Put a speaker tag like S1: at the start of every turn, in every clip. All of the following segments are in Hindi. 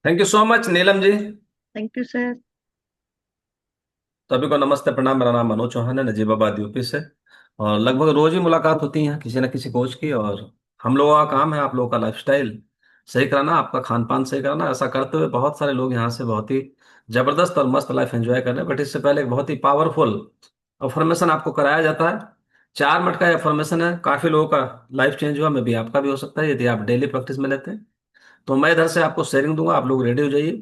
S1: Thank you so much Neelam ji.
S2: Thank you sir.
S1: सभी को नमस्ते प्रणाम। मेरा नाम मनोज चौहान है, नजीबाबाद यूपी से। और लगभग रोज ही मुलाकात होती है किसी न किसी कोच की। और हम लोगों का काम है आप लोगों का लाइफस्टाइल सही कराना, आपका खान पान सही कराना। ऐसा करते हुए बहुत सारे लोग यहाँ से बहुत ही जबरदस्त और मस्त लाइफ एंजॉय कर रहे हैं। बट इससे पहले एक बहुत ही पावरफुल अफर्मेशन आपको कराया जाता है। 4 मिनट का अफर्मेशन है, काफी लोगों का लाइफ चेंज हुआ, मे भी आपका भी हो सकता है यदि आप डेली प्रैक्टिस में लेते हैं। तो मैं इधर से आपको शेयरिंग दूंगा, आप लोग रेडी हो जाइए।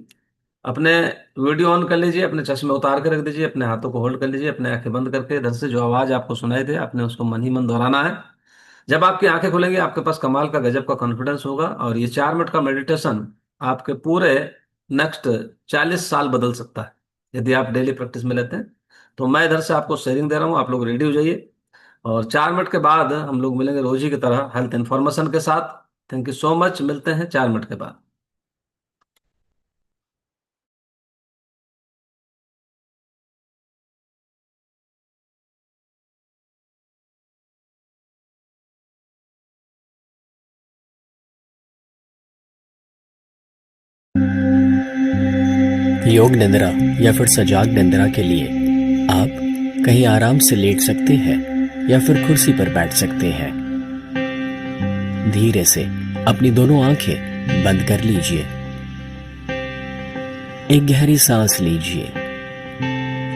S1: अपने वीडियो ऑन कर लीजिए, अपने चश्मे उतार के रख दीजिए, अपने हाथों को होल्ड कर लीजिए, अपने आंखें बंद करके इधर से जो आवाज आपको सुनाई दे आपने उसको मन ही मन दोहराना है। जब आपकी आंखें खुलेंगी आपके पास कमाल का गजब का कॉन्फिडेंस होगा, और ये 4 मिनट का मेडिटेशन आपके पूरे नेक्स्ट 40 साल बदल सकता है यदि आप डेली प्रैक्टिस में लेते हैं। तो मैं इधर से आपको शेयरिंग दे रहा हूँ, आप लोग रेडी हो जाइए। और 4 मिनट के बाद हम लोग मिलेंगे रोज ही की तरह हेल्थ इन्फॉर्मेशन के साथ। थैंक यू सो मच, मिलते हैं 4 मिनट के बाद।
S3: योग निद्रा या फिर सजाग निद्रा के लिए आप कहीं आराम से लेट सकते हैं या फिर कुर्सी पर बैठ सकते हैं। धीरे से अपनी दोनों आंखें बंद कर लीजिए। एक गहरी सांस लीजिए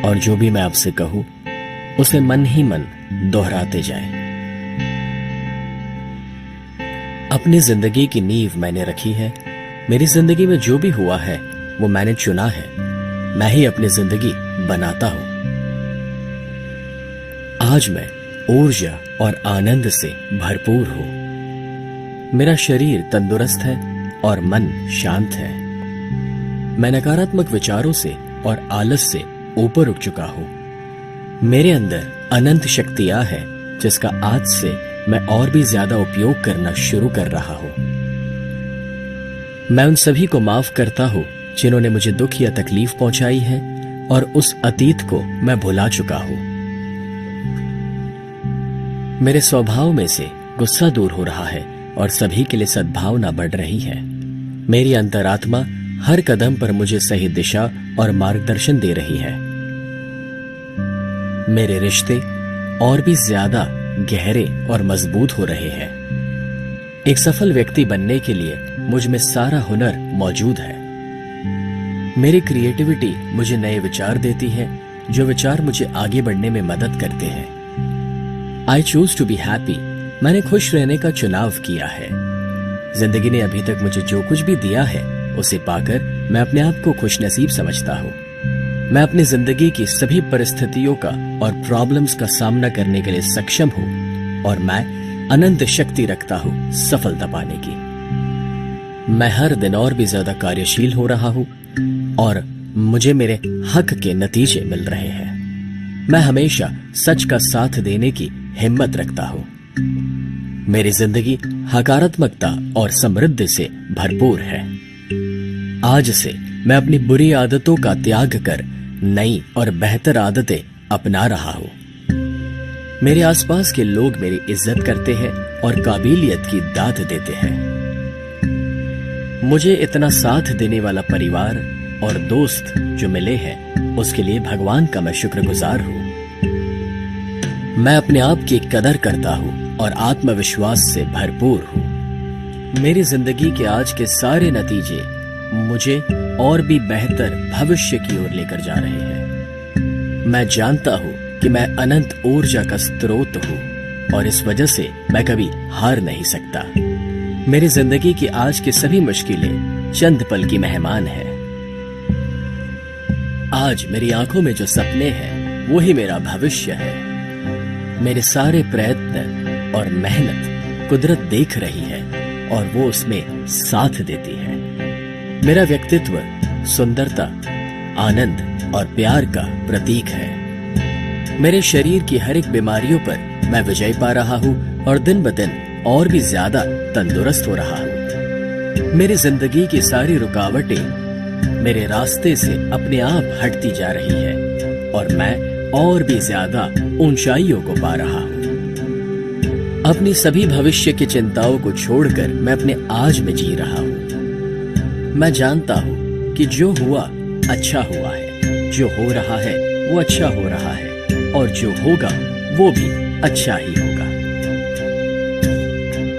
S3: और जो भी मैं आपसे कहूं उसे मन ही मन दोहराते जाएं। अपनी जिंदगी की नींव मैंने रखी है। मेरी जिंदगी में जो भी हुआ है वो मैंने चुना है। मैं ही अपनी जिंदगी बनाता हूं। आज मैं ऊर्जा और आनंद से भरपूर हूं। मेरा शरीर तंदुरुस्त है और मन शांत है। मैं नकारात्मक विचारों से और आलस से ऊपर उठ चुका हूं। मेरे अंदर अनंत शक्तियां हैं जिसका आज से मैं और भी ज्यादा उपयोग करना शुरू कर रहा हूं। मैं उन सभी को माफ करता हूं जिन्होंने मुझे दुख या तकलीफ पहुंचाई है, और उस अतीत को मैं भुला चुका हूं। मेरे स्वभाव में से गुस्सा दूर हो रहा है और सभी के लिए सद्भावना बढ़ रही है। मेरी अंतरात्मा हर कदम पर मुझे सही दिशा और मार्गदर्शन दे रही है। मेरे रिश्ते और भी ज्यादा गहरे और मजबूत हो रहे हैं। एक सफल व्यक्ति बनने के लिए मुझ में सारा हुनर मौजूद है। मेरी क्रिएटिविटी मुझे नए विचार देती है, जो विचार मुझे आगे बढ़ने में मदद करते हैं। I choose to be happy. मैंने खुश रहने का चुनाव किया है। जिंदगी ने अभी तक मुझे जो कुछ भी दिया है उसे पाकर मैं अपने आप को खुशनसीब समझता हूँ। मैं अपनी जिंदगी की सभी परिस्थितियों का और प्रॉब्लम्स का सामना करने के लिए सक्षम हूँ, और मैं अनंत शक्ति रखता हूँ सफलता पाने की। मैं हर दिन और भी ज्यादा कार्यशील हो रहा हूँ और मुझे मेरे हक के नतीजे मिल रहे हैं। मैं हमेशा सच का साथ देने की हिम्मत रखता हूँ। मेरी जिंदगी सकारात्मकता और समृद्धि से भरपूर है। आज से मैं अपनी बुरी आदतों का त्याग कर नई और बेहतर आदतें अपना रहा हूं। मेरे आसपास के लोग मेरी इज्जत करते हैं और काबिलियत की दाद देते हैं। मुझे इतना साथ देने वाला परिवार और दोस्त जो मिले हैं उसके लिए भगवान का मैं शुक्रगुजार हूं। मैं अपने आप की कदर करता हूं और आत्मविश्वास से भरपूर हूं। मेरी जिंदगी के आज के सारे नतीजे मुझे और भी बेहतर भविष्य की ओर लेकर जा रहे हैं। मैं जानता हूं कि मैं अनंत ऊर्जा का स्रोत हूं और इस वजह से मैं कभी हार नहीं सकता। मेरी जिंदगी की आज की सभी मुश्किलें चंद पल की मेहमान हैं। आज मेरी आंखों में जो सपने हैं वो ही मेरा भविष्य है। मेरे सारे प्रयत्न और मेहनत कुदरत देख रही है और वो उसमें साथ देती है। मेरा व्यक्तित्व सुंदरता, आनंद और प्यार का प्रतीक है। मेरे शरीर की हर एक बीमारियों पर मैं विजय पा रहा हूँ और दिन ब दिन और भी ज्यादा तंदुरुस्त हो रहा हूँ। मेरी जिंदगी की सारी रुकावटें मेरे रास्ते से अपने आप हटती जा रही है और मैं और भी ज्यादा ऊंचाइयों को पा रहा हूँ। अपनी सभी भविष्य की चिंताओं को छोड़कर मैं अपने आज में जी रहा हूँ। मैं जानता हूं कि जो हुआ अच्छा हुआ है, जो हो रहा है वो अच्छा हो रहा है, और जो होगा वो भी अच्छा ही होगा।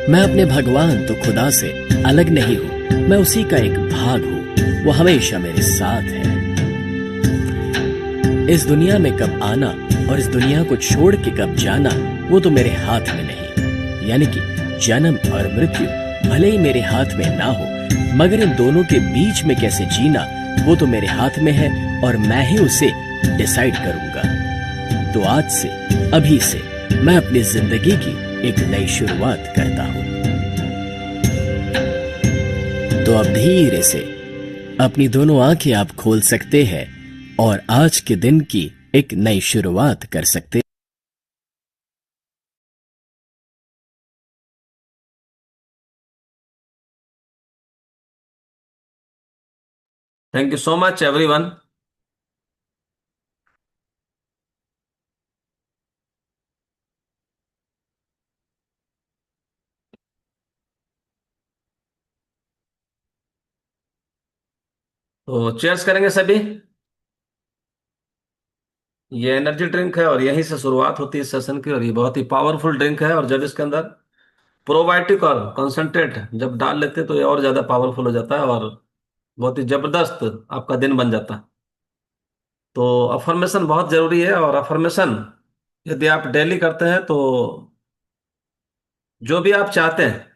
S3: मैं अपने भगवान तो खुदा से अलग नहीं हूं, मैं उसी का एक भाग हूं, वो हमेशा मेरे साथ है। इस दुनिया में कब आना और इस दुनिया को छोड़ के कब जाना, वो तो मेरे हाथ में नहीं। यानी कि जन्म और मृत्यु भले ही मेरे हाथ में ना हो, मगर इन दोनों के बीच में कैसे जीना वो तो मेरे हाथ में है, और मैं ही उसे डिसाइड करूंगा। तो आज से, अभी से मैं अपनी जिंदगी की एक नई शुरुआत करता हूं। तो अब धीरे से अपनी दोनों आंखें आप खोल सकते हैं और आज के दिन की एक नई शुरुआत कर सकते।
S1: Thank you so much everyone. तो चेयर्स करेंगे सभी। ये एनर्जी ड्रिंक है और यहीं से शुरुआत होती है इस सेशन की, और ये बहुत ही पावरफुल ड्रिंक है, और जब इसके अंदर प्रोबायोटिक और कंसंट्रेट जब डाल लेते हैं तो ये और ज्यादा पावरफुल हो जाता है, और बहुत ही जबरदस्त आपका दिन बन जाता है। तो अफर्मेशन बहुत जरूरी है, और अफर्मेशन यदि आप डेली करते हैं तो जो भी आप चाहते हैं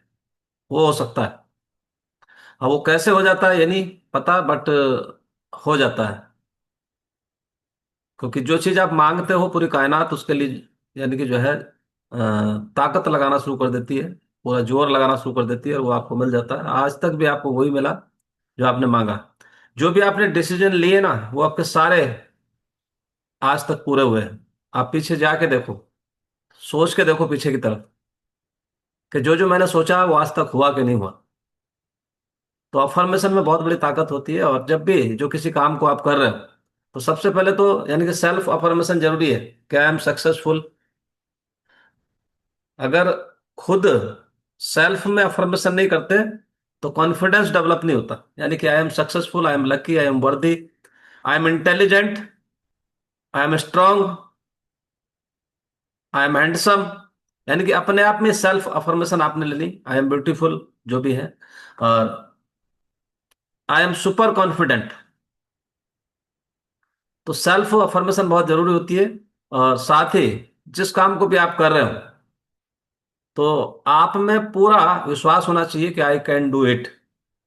S1: वो हो सकता है। अब वो कैसे हो जाता है ये नहीं पता, बट हो जाता है। क्योंकि जो चीज आप मांगते हो पूरी कायनात उसके लिए यानी कि जो है ताकत लगाना शुरू कर देती है, पूरा जोर लगाना शुरू कर देती है, और वो आपको मिल जाता है। आज तक भी आपको वही मिला जो आपने मांगा। जो भी आपने डिसीजन लिए ना वो आपके सारे आज तक पूरे हुए हैं। आप पीछे जाके देखो, सोच के देखो पीछे की तरफ, कि जो जो मैंने सोचा वो आज तक हुआ कि नहीं हुआ। तो अफर्मेशन में बहुत बड़ी ताकत होती है, और जब भी जो किसी काम को आप कर रहे हो तो सबसे पहले तो यानी कि सेल्फ अफर्मेशन जरूरी है कि आई एम सक्सेसफुल। अगर खुद सेल्फ में अफर्मेशन नहीं करते तो कॉन्फिडेंस डेवलप नहीं होता। यानी कि I am successful, I am lucky, I am वर्दी, I am intelligent, I am strong, I am handsome. यानी कि अपने आप में सेल्फ अफर्मेशन आपने ले ली, आई एम ब्यूटीफुल, जो भी है, और आई एम सुपर कॉन्फिडेंट। तो सेल्फ अफर्मेशन बहुत जरूरी होती है। और साथ ही जिस काम को भी आप कर रहे हो तो आप में पूरा विश्वास होना चाहिए कि आई कैन डू इट,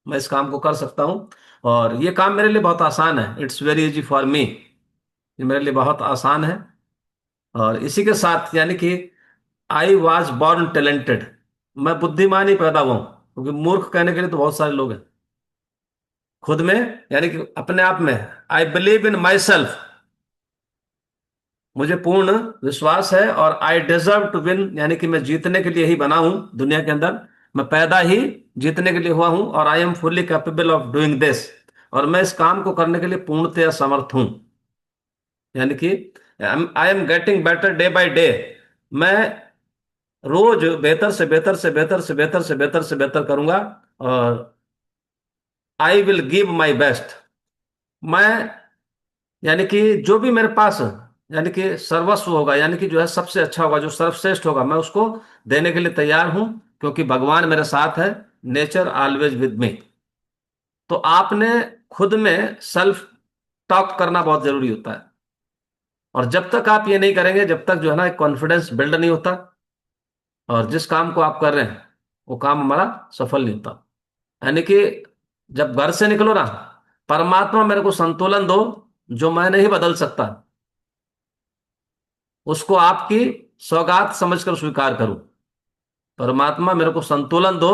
S1: मैं इस काम को कर सकता हूं, और ये काम मेरे लिए बहुत आसान है, it's very easy for me, ये मेरे लिए बहुत आसान है। और इसी के साथ यानी कि आई वॉज बॉर्न टैलेंटेड, मैं बुद्धिमान ही पैदा हुआ हूं, क्योंकि मूर्ख कहने के लिए तो बहुत सारे लोग हैं। खुद में यानी कि अपने आप में I believe in my self, मुझे पूर्ण विश्वास है, और आई डिजर्व टू विन, यानी कि मैं जीतने के लिए ही बना हूं दुनिया के अंदर, मैं पैदा ही जीतने के लिए हुआ हूं, और I am fully capable of doing this, और मैं इस काम को करने के लिए पूर्णतया समर्थ हूं। यानी कि I am getting better day by day, मैं रोज बेहतर से बेहतर से बेहतर से बेहतर से बेहतर से बेहतर करूंगा, और I will give my best. मैं यानी कि जो भी मेरे पास यानी कि सर्वस्व होगा, यानी कि जो है सबसे अच्छा होगा, जो सर्वश्रेष्ठ होगा, मैं उसको देने के लिए तैयार हूं, क्योंकि भगवान मेरे साथ है, नेचर ऑलवेज विद मी। तो आपने खुद में सेल्फ टॉक करना बहुत जरूरी होता है, और जब तक आप ये नहीं करेंगे, जब तक जो है ना एक कॉन्फिडेंस बिल्ड नहीं होता, और जिस काम को आप कर रहे हैं वो काम हमारा सफल नहीं होता। यानी कि जब घर से निकलो ना, परमात्मा मेरे को संतुलन दो जो मैं नहीं बदल सकता, उसको आपकी सौगात समझकर स्वीकार करूं। परमात्मा मेरे को संतुलन दो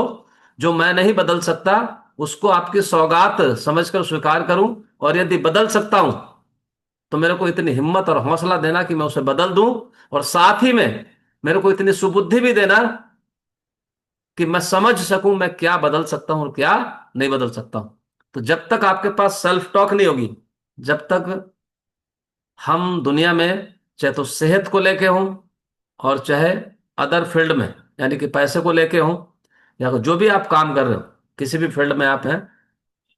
S1: जो मैं नहीं बदल सकता, उसको आपकी सौगात समझकर स्वीकार करूं, और यदि बदल सकता हूं तो मेरे को इतनी हिम्मत और हौसला देना कि मैं उसे बदल दूं, और साथ ही में मेरे को इतनी सुबुद्धि भी देना कि मैं समझ सकूं मैं क्या बदल सकता हूं और क्या नहीं बदल सकता हूं। तो जब तक आपके पास सेल्फ टॉक नहीं होगी, जब तक हम दुनिया में चाहे तो सेहत को लेके हों और चाहे अदर फील्ड में यानी कि पैसे को लेके हों, या जो भी आप काम कर रहे हो किसी भी फील्ड में आप हैं,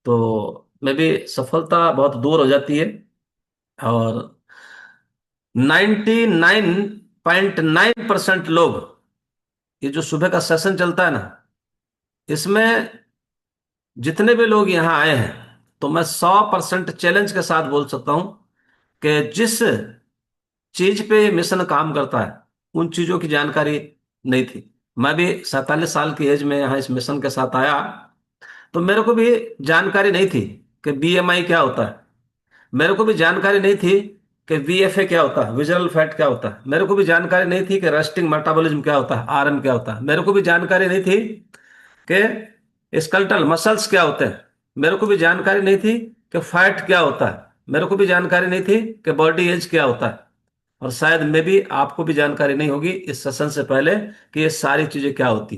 S1: तो में भी सफलता बहुत दूर हो जाती है। और 99.9% लोग, ये जो सुबह का सेशन चलता है ना, इसमें जितने भी लोग यहाँ आए हैं, तो मैं 100% चैलेंज के साथ बोल सकता हूं कि जिस चीज पे ये मिशन काम करता है, उन चीजों की जानकारी नहीं थी। मैं भी 47 साल की एज में यहाँ इस मिशन के साथ आया, तो मेरे को भी जानकारी नहीं थी कि बीएमआई क्या होता है। मेरे को भी जानकारी नहीं थी कि वीएफए क्या होता है, विजुअल फैट क्या होता है। मेरे को भी जानकारी नहीं थी कि रेस्टिंग मेटाबॉलिज्म क्या होता है, आरएम क्या होता है। मेरे को भी जानकारी नहीं थी कि स्केलेटल मसल्स क्या होते हैं। मेरे को भी जानकारी नहीं थी कि फैट क्या होता है। मेरे को भी जानकारी नहीं थी कि बॉडी एज क्या होता है। और शायद में भी आपको भी जानकारी नहीं होगी इस सेशन से पहले कि ये सारी चीजें क्या होती।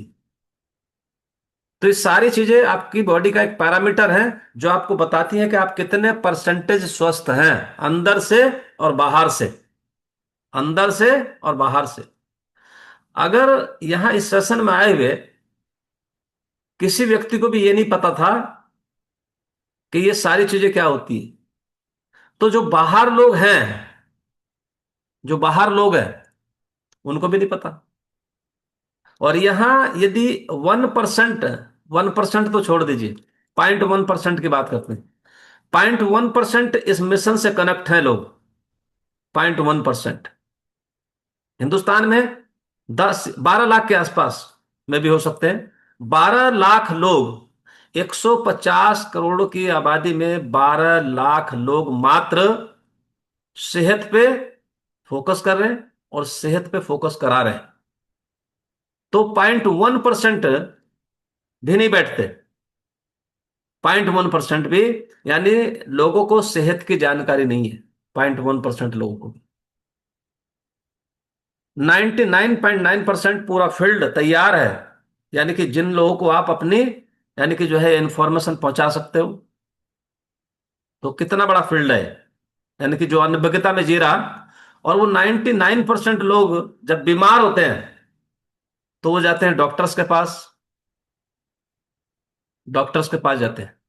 S1: तो ये सारी चीजें आपकी बॉडी का एक पैरामीटर है, जो आपको बताती है कि आप कितने परसेंटेज स्वस्थ हैं, अंदर से और बाहर से। अंदर से और बाहर से। अगर यहां इस सेशन में आए हुए किसी व्यक्ति को भी ये नहीं पता था कि ये सारी चीजें क्या होती है, तो जो बाहर लोग हैं, जो बाहर लोग हैं, उनको भी नहीं पता। और यहां यदि 1%, 1% तो छोड़ दीजिए, 0.1% की बात करते हैं। 0.1% इस मिशन से कनेक्ट है लोग। 0.1%। हिंदुस्तान में 10 12 लाख के आसपास में भी हो सकते हैं। 12 लाख लोग, 150 करोड़ की आबादी में 12 लाख लोग मात्र सेहत पे फोकस कर रहे हैं और सेहत पे फोकस करा रहे हैं। तो 0.1% भी नहीं बैठते। 0.1% भी, यानी लोगों को सेहत की जानकारी नहीं है। 0.1% लोगों को। 99.9% पूरा फील्ड तैयार है, यानी कि जिन लोगों को आप अपनी, यानी कि जो है इंफॉर्मेशन पहुंचा सकते हो। तो कितना बड़ा फील्ड है, यानी कि जो अनभिज्ञता में जी रहा। और वो 99% लोग जब बीमार होते हैं तो वो जाते हैं डॉक्टर्स के पास। डॉक्टर्स के पास जाते हैं,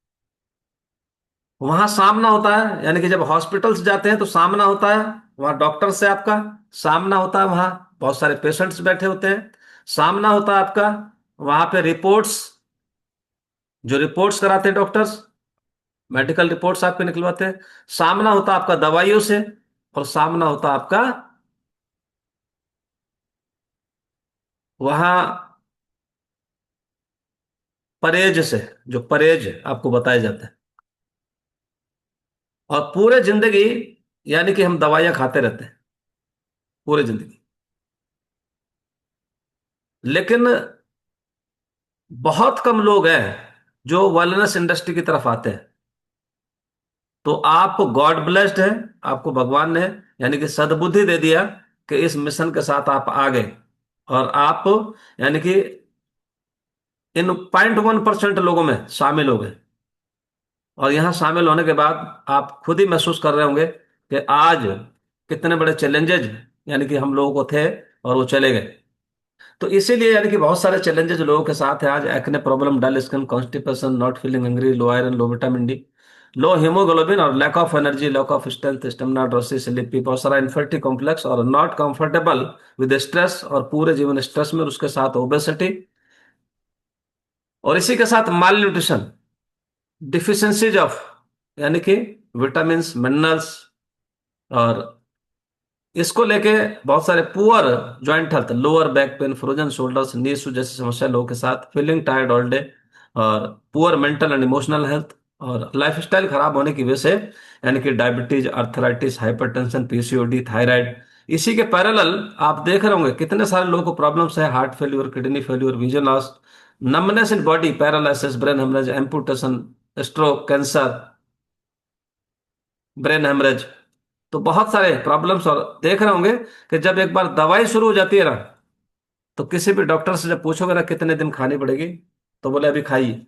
S1: वहां सामना होता है, यानी कि जब हॉस्पिटल्स जाते हैं तो सामना होता है वहां डॉक्टर से आपका। सामना होता है वहां, बहुत सारे पेशेंट्स बैठे होते हैं। सामना होता है आपका वहां पे रिपोर्ट्स, जो रिपोर्ट्स कराते हैं डॉक्टर्स, मेडिकल रिपोर्ट्स आपके निकलवाते हैं। सामना होता है आपका दवाइयों से। और सामना होता है आपका वहां परहेज से, जो परहेज आपको बताए जाते हैं। और पूरे जिंदगी, यानी कि हम दवाइयां खाते रहते हैं पूरे जिंदगी। लेकिन बहुत कम लोग हैं जो वेलनेस इंडस्ट्री की तरफ आते हैं। तो आप गॉड ब्लेस्ड है, आपको भगवान ने यानी कि सद्बुद्धि दे दिया कि इस मिशन के साथ आप आ गए। और आप यानी कि इन 0.1% लोगों में शामिल हो गए। और यहां शामिल होने के बाद आप खुद ही महसूस कर रहे होंगे कि आज कितने बड़े चैलेंजेज यानी कि हम लोगों को थे और वो चले गए। तो इसीलिए यानी कि बहुत सारे चैलेंजेस लोगों के साथ है आज। Acne problem, dull skin, constipation, not feeling hungry, low iron, low vitamin D, low haemoglobin और lack of energy, lack of strength, stamina, drowsiness, sleepy, बहुत सारा इन्फर्टी कॉम्प्लेक्स और नॉट कंफर्टेबल विद स्ट्रेस, और पूरे जीवन स्ट्रेस में, और उसके साथ ओबेसिटी, और इसी के साथ माल न्यूट्रिशन, डिफिशियंसीज ऑफ, यानी कि विटामिन, मिनरल्स, और इसको लेके बहुत सारे poor joint health, lower back pain, frozen shoulders, knee issue जैसी समस्या लोगों के साथ, फीलिंग टायर्ड ऑल डे, और poor mental and emotional health, और लाइफस्टाइल खराब होने की वजह से, यानी कि diabetes, arthritis, hypertension, PCOD, thyroid. इसी के पैरेलल आप देख रहे होंगे कितने सारे लोगों को प्रॉब्लम्स है, heart failure, kidney failure, vision loss, numbness in body, paralysis, brain haemorrhage, amputation, stroke, cancer, brain haemorrhage. तो बहुत सारे प्रॉब्लम्स। और देख रहे होंगे कि जब एक बार दवाई शुरू हो जाती है ना, तो किसी भी डॉक्टर से जब पूछोगे ना कितने दिन खानी पड़ेगी, तो बोले अभी खाइए,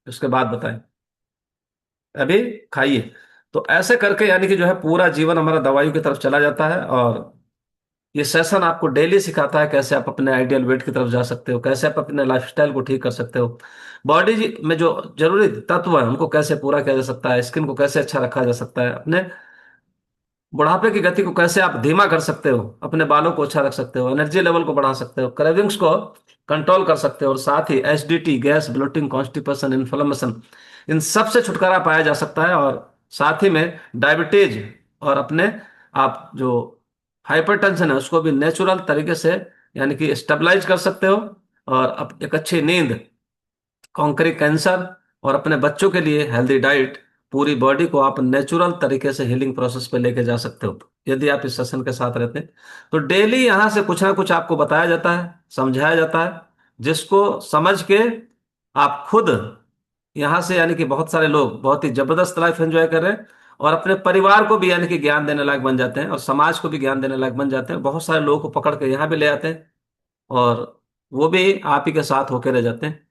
S1: उसके बाद बताएं, अभी खाइए। तो ऐसे करके यानी कि जो है पूरा जीवन हमारा दवाइयों की तरफ चला जाता है। और ये सेशन आपको डेली सिखाता है कैसे आप अपने आइडियल वेट की तरफ जा सकते हो, कैसे आप अपने लाइफस्टाइल को ठीक कर सकते हो, बॉडी में जो जरूरी तत्व है उनको कैसे पूरा किया जा सकता है, स्किन को कैसे अच्छा रखा जा सकता है, अपने बुढ़ापे की गति को कैसे आप धीमा कर सकते हो, अपने बालों को अच्छा रख सकते हो, एनर्जी लेवल को बढ़ा सकते हो, क्रेविंग्स को कंट्रोल कर सकते हो, और साथ ही acidity, gas, bloating, constipation, inflammation, इन सब से छुटकारा पाया जा सकता है। और साथ ही में डायबिटीज और अपने आप जो हाइपरटेंशन है उसको भी नेचुरल तरीके से यानी कि स्टेबलाइज कर सकते हो। और एक अच्छी नींद, कॉन्करी कैंसर, और अपने बच्चों के लिए हेल्दी डाइट, पूरी बॉडी को आप नेचुरल तरीके से हीलिंग प्रोसेस पे लेके जा सकते हो यदि आप इस सेशन के साथ रहते हैं। तो डेली यहाँ से कुछ ना कुछ आपको बताया जाता है, समझाया जाता है, जिसको समझ के आप खुद यहाँ से यानी कि बहुत सारे लोग बहुत ही जबरदस्त लाइफ एंजॉय कर रहे हैं, और अपने परिवार को भी यानी कि ज्ञान देने लायक बन जाते हैं, और समाज को भी ज्ञान देने लायक बन जाते हैं, बहुत सारे लोगों को पकड़ के यहाँ भी ले आते हैं, और वो भी आप ही के साथ होके रह जाते हैं।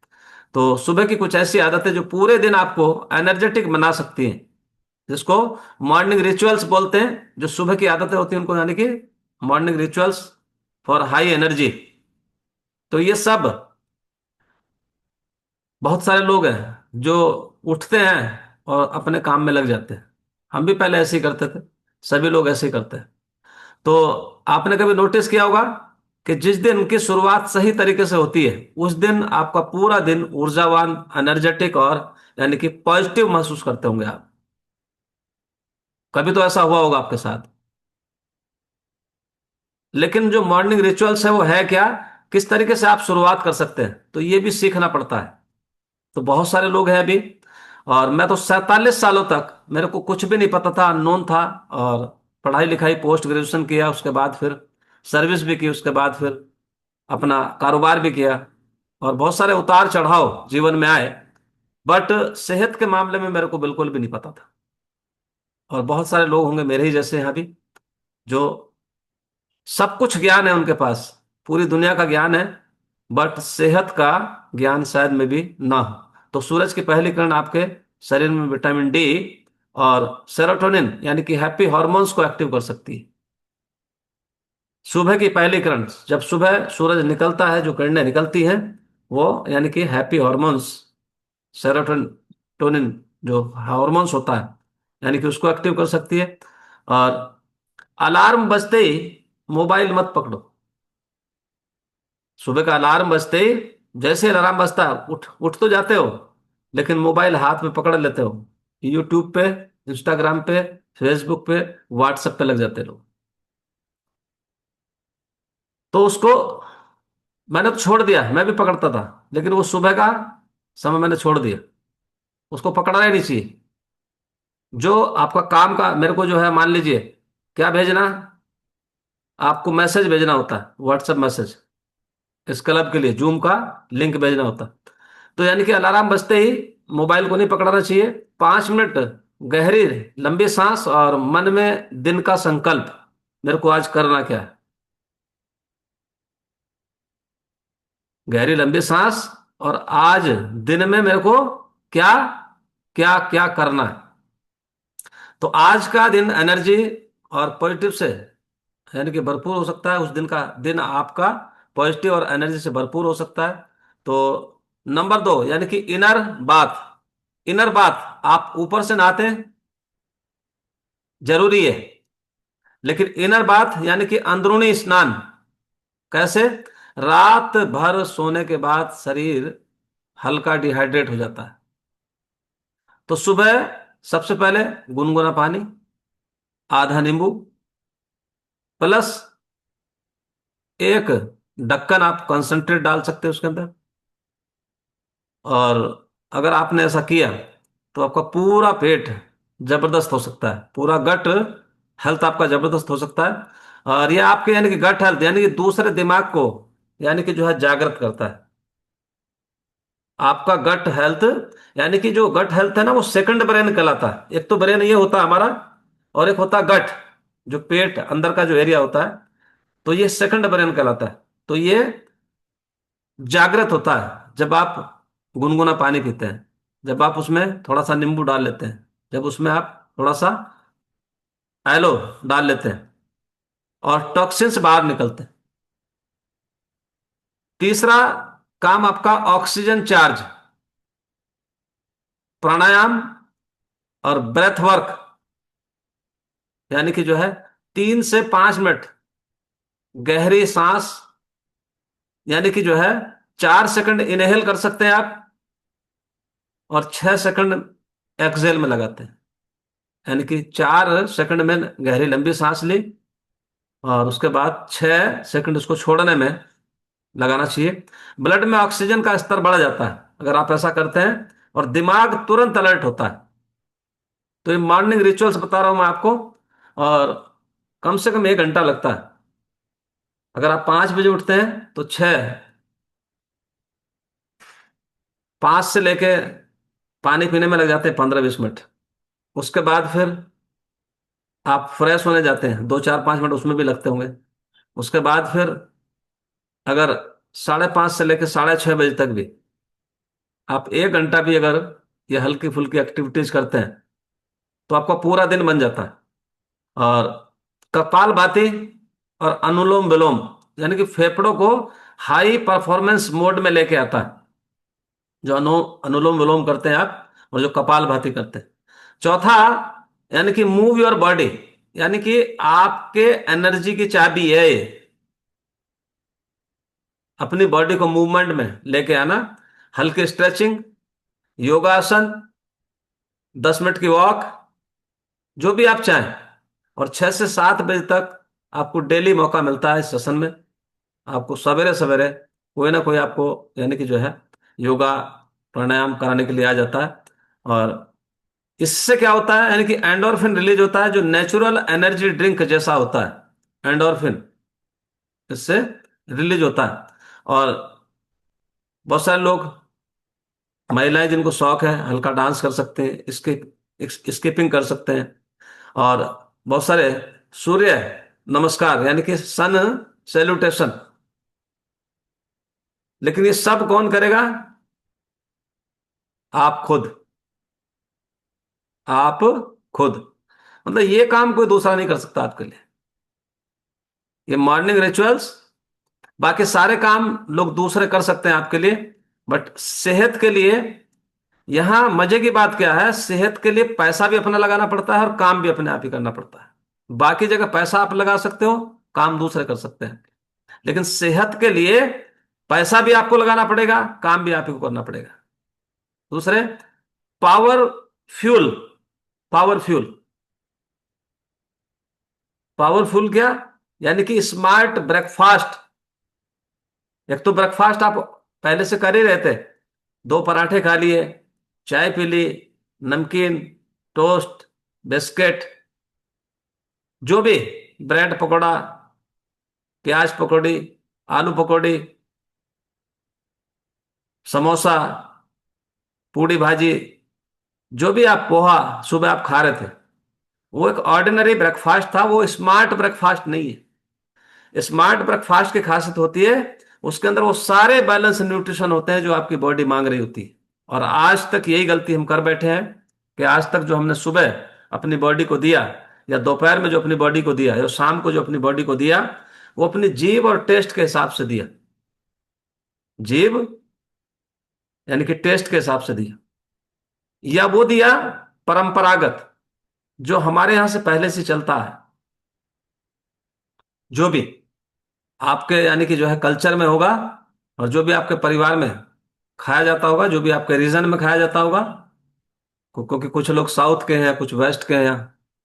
S1: तो सुबह की कुछ ऐसी आदतें जो पूरे दिन आपको एनर्जेटिक बना सकती हैं, जिसको मॉर्निंग रिचुअल्स बोलते हैं, जो सुबह की आदतें होती हैं उनको यानी कि morning rituals for high energy. तो ये सब बहुत सारे लोग हैं जो उठते हैं और अपने काम में लग जाते हैं। हम भी पहले ऐसे ही करते थे, सभी लोग ऐसे ही करते हैं। तो आपने कभी नोटिस किया होगा कि जिस दिन की शुरुआत सही तरीके से होती है उस दिन आपका पूरा दिन ऊर्जावान, एनर्जेटिक और यानी कि पॉजिटिव महसूस करते होंगे आप। कभी तो ऐसा हुआ होगा आपके साथ। लेकिन जो मॉर्निंग रिचुअल्स है वो है क्या, किस तरीके से आप शुरुआत कर सकते हैं, तो ये भी सीखना पड़ता है। तो बहुत सारे लोग हैं अभी, और मैं तो 47 सालों तक मेरे को कुछ भी नहीं पता था, अननोन था। और पढ़ाई लिखाई, पोस्ट ग्रेजुएशन किया, उसके बाद फिर सर्विस भी की, उसके बाद फिर अपना कारोबार भी किया, और बहुत सारे उतार चढ़ाव जीवन में आए। बट सेहत के मामले में मेरे को बिल्कुल भी नहीं पता था। और बहुत सारे लोग होंगे मेरे ही जैसे यहाँ भी, जो सब कुछ ज्ञान है उनके पास, पूरी दुनिया का ज्ञान है, बट सेहत का ज्ञान शायद में भी ना हो। तो सूरज की पहली किरण आपके शरीर में विटामिन डी और सेरोटोनिन यानी कि हैप्पी हॉर्मोन्स को एक्टिव कर सकती है। सुबह की पहली किरण, जब सुबह सूरज निकलता है, जो किरणें निकलती हैं, वो यानी कि हैप्पी हॉर्मोन्स, सेरोटोनिन जो हार्मोन्स होता है, यानी कि उसको एक्टिव कर सकती है। और अलार्म बजते ही मोबाइल मत पकड़ो। सुबह का अलार्म बजते ही, जैसे अलार्म बजता है उठ उठ तो जाते हो, लेकिन मोबाइल हाथ में पकड़ लेते हो, यूट्यूब पे, इंस्टाग्राम पे, फेसबुक पे, व्हाट्सएप पे लग जाते हो। तो उसको मैंने तो छोड़ दिया, मैं भी पकड़ता था, लेकिन वो सुबह का समय मैंने छोड़ दिया, उसको पकड़ना ही नहीं चाहिए। जो आपका काम का मेरे को जो है, मान लीजिए क्या भेजना, आपको मैसेज भेजना होता है, व्हाट्सएप मैसेज, इस क्लब के लिए जूम का लिंक भेजना होता है। तो यानी कि अलार्म बजते ही मोबाइल को नहीं पकड़ना चाहिए। 5 मिनट गहरी लंबी सांस, और मन में दिन का संकल्प, मेरे को आज करना क्या है। गहरी लंबी सांस, और आज दिन में मेरे को क्या क्या क्या करना है। तो आज का दिन एनर्जी और पॉजिटिव से यानी कि भरपूर हो सकता है, उस दिन का दिन आपका पॉजिटिव और एनर्जी से भरपूर हो सकता है। तो नंबर 2 यानी कि इनर बाथ। इनर बाथ, आप ऊपर से नहाते हैं, जरूरी है, लेकिन इनर बाथ यानी कि अंदरूनी स्नान। कैसे? रात भर सोने के बाद शरीर हल्का डिहाइड्रेट हो जाता है। तो सुबह सबसे पहले गुनगुना पानी, आधा नींबू, प्लस एक ढक्कन, आप कंसंट्रेट डाल सकते हैं उसके अंदर। और अगर आपने ऐसा किया तो आपका पूरा पेट जबरदस्त हो सकता है, पूरा गट हेल्थ आपका जबरदस्त हो सकता है। और ये आपके यानी कि गट हेल्थ यानी कि दूसरे दिमाग को यानी कि जो है जागृत करता है। आपका गट हेल्थ यानी कि जो गट हेल्थ है ना, वो सेकंड ब्रेन कहलाता है। एक तो ब्रेन ये होता है हमारा, और एक होता है गट, जो पेट अंदर का जो एरिया होता है, तो ये सेकंड ब्रेन कहलाता है। तो ये जागृत होता है जब आप गुनगुना पानी पीते हैं, जब आप उसमें थोड़ा सा नींबू डाल लेते हैं, जब उसमें आप थोड़ा सा एलो डाल लेते हैं, और टॉक्सिन्स बाहर निकलते हैं। तीसरा काम आपका ऑक्सीजन चार्ज, प्राणायाम और ब्रेथ वर्क, यानी कि जो है 3 से 5 मिनट गहरी सांस, यानी कि जो है 4 सेकंड इनहेल कर सकते हैं आप और 6 सेकंड एक्सहेल में लगाते हैं। यानी कि 4 सेकंड में गहरी लंबी सांस ली और उसके बाद 6 सेकंड उसको छोड़ने में लगाना चाहिए। ब्लड में ऑक्सीजन का स्तर बढ़ जाता है अगर आप ऐसा करते हैं, और दिमाग तुरंत अलर्ट होता है। तो ये मॉर्निंग रिचुअल्स बता रहा हूं मैं आपको, और कम से कम 1 घंटा लगता है। अगर आप 5 बजे उठते हैं तो 5 से लेके पानी पीने में लग जाते हैं 15-20 मिनट। उसके बाद फिर आप फ्रेश होने जाते हैं, 2 4 5 मिनट उसमें भी लगते होंगे। उसके बाद फिर अगर 5:30 से लेकर 6:30 बजे तक भी आप 1 घंटा भी अगर ये हल्की फुल्की एक्टिविटीज करते हैं तो आपका पूरा दिन बन जाता है। और कपाल भाती और अनुलोम विलोम, यानी कि फेफड़ों को हाई परफॉर्मेंस मोड में लेके आता है, जो अनुलोम विलोम करते हैं आप, और जो कपाल भाती करते हैं। चौथा, यानी कि मूव योर बॉडी, यानी कि आपके एनर्जी की चाबी है ये, अपनी बॉडी को मूवमेंट में लेके आना। हल्की स्ट्रेचिंग, योगासन, 10 मिनट की वॉक, जो भी आप चाहें। और 6 से 7 बजे तक आपको डेली मौका मिलता है इस सेशन में। आपको सवेरे सवेरे कोई ना कोई आपको, यानी कि जो है, योगा प्राणायाम कराने के लिए आ जाता है। और इससे क्या होता है, यानी कि एंडोर्फिन रिलीज होता है, जो नेचुरल एनर्जी ड्रिंक जैसा होता है। एंडोर्फिन इससे रिलीज होता है। और बहुत सारे लोग, महिलाएं जिनको शौक है, हल्का डांस कर सकते हैं, स्किपिंग कर सकते हैं। और बहुत सारे सूर्य नमस्कार, यानी कि सन सैल्यूटेशन। लेकिन ये सब कौन करेगा? आप खुद। आप खुद, मतलब ये काम कोई दूसरा नहीं कर सकता आपके लिए। ये मॉर्निंग रिचुअल्स, बाकी सारे काम लोग दूसरे कर सकते हैं आपके लिए, बट सेहत के लिए, यहां मजे की बात क्या है, सेहत के लिए पैसा भी अपना लगाना पड़ता है और काम भी अपने आप ही करना पड़ता है। बाकी जगह पैसा आप लगा सकते हो, काम दूसरे कर सकते हैं। लेकिन सेहत के लिए पैसा भी आपको लगाना पड़ेगा, काम भी आप ही को करना पड़ेगा। दूसरे, power fuel. Power fuel, powerful क्या? यानी कि स्मार्ट ब्रेकफास्ट। एक तो ब्रेकफास्ट आप पहले से कर ही रहे थे, 2 पराठे खा लिए, चाय पी ली, नमकीन, टोस्ट, बिस्किट, जो भी, ब्रेड पकौड़ा, प्याज पकौड़ी, आलू पकौड़ी, समोसा, पूड़ी भाजी, जो भी आप पोहा सुबह आप खा रहे थे, वो एक ऑर्डिनरी ब्रेकफास्ट था, वो स्मार्ट ब्रेकफास्ट नहीं है। स्मार्ट ब्रेकफास्ट की खासियत होती है, उसके अंदर वो सारे बैलेंस न्यूट्रिशन होते हैं जो आपकी बॉडी मांग रही होती है। और आज तक यही गलती हम कर बैठे हैं कि आज तक जो हमने सुबह अपनी बॉडी को दिया, या दोपहर में जो अपनी बॉडी को दिया, या शाम को जो अपनी बॉडी को दिया, वो अपनी जीभ और टेस्ट के हिसाब से दिया। जीभ यानी कि टेस्ट के हिसाब से दिया, या वो दिया परंपरागत, जो हमारे यहां से पहले से चलता है, जो भी आपके, यानी कि जो है कल्चर में होगा, और जो भी आपके परिवार में खाया जाता होगा, जो भी आपके रीजन में खाया जाता होगा। क्योंकि कुछ लोग साउथ के हैं, कुछ वेस्ट के हैं,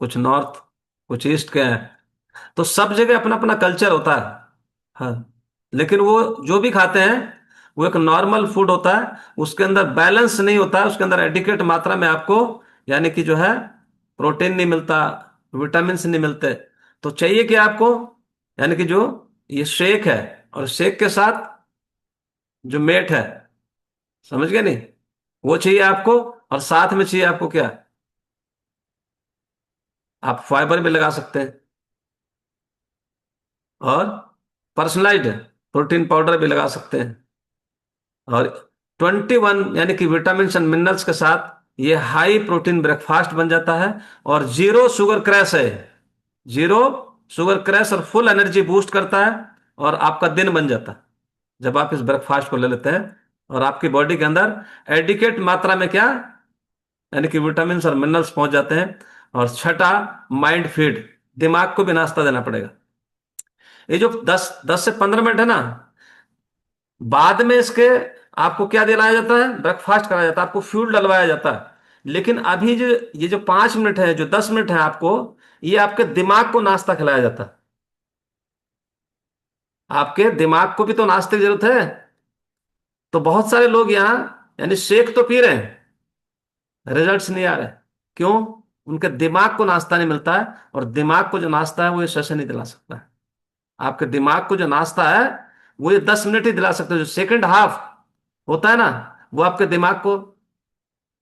S1: कुछ नॉर्थ, कुछ ईस्ट के हैं, तो सब जगह अपना अपना कल्चर होता है। हाँ, लेकिन वो जो भी खाते हैं वो एक नॉर्मल फूड होता है, उसके अंदर बैलेंस नहीं होता है, उसके अंदर एडिक्वेट मात्रा में आपको, यानी कि जो है, प्रोटीन नहीं मिलता, विटामिन नहीं मिलते। तो चाहिए कि आपको, यानी कि जो ये शेक है, और शेक के साथ जो मेट है, समझ गए नहीं, वो चाहिए आपको। और साथ में चाहिए आपको क्या? आप फाइबर भी लगा सकते हैं, और पर्सनलाइज्ड प्रोटीन पाउडर भी लगा सकते हैं। और 21, यानी कि विटामिन एंड मिनरल्स के साथ ये हाई प्रोटीन ब्रेकफास्ट बन जाता है। और जीरो शुगर क्रैश है, जीरो शुगर क्रैश और फुल एनर्जी बूस्ट करता है, और आपका दिन बन जाता है जब आप इस ब्रेकफास्ट को ले लेते हैं। और आपकी बॉडी के अंदर एडिकेट मात्रा में क्या, यानी कि विटामिन और मिनरल्स पहुंच जाते हैं। और छठा, माइंड फीड, दिमाग को भी नाश्ता देना पड़ेगा। ये जो 10 10 से 15 मिनट है ना, बाद में इसके आपको क्या दिलाया जाता है, ब्रेकफास्ट कराया जाता है, आपको फ्यूल डलवाया जाता है। लेकिन अभी जो ये जो 5 मिनट है, जो 10 मिनट है, आपको ये आपके दिमाग को नाश्ता खिलाया जाता है। आपके दिमाग को भी तो नाश्ते की जरूरत है। तो बहुत सारे लोग यहाँ यानी शेक तो पी रहे हैं, रिजल्ट्स नहीं आ रहे। क्यों? उनके दिमाग को नाश्ता नहीं मिलता है। और दिमाग को जो नाश्ता है वो ये सेशन नहीं दिला सकता है। आपके दिमाग को जो नाश्ता है वो ये 10 मिनट ही दिला सकते हैं। जो सेकंड हाफ होता है ना, वो आपके दिमाग को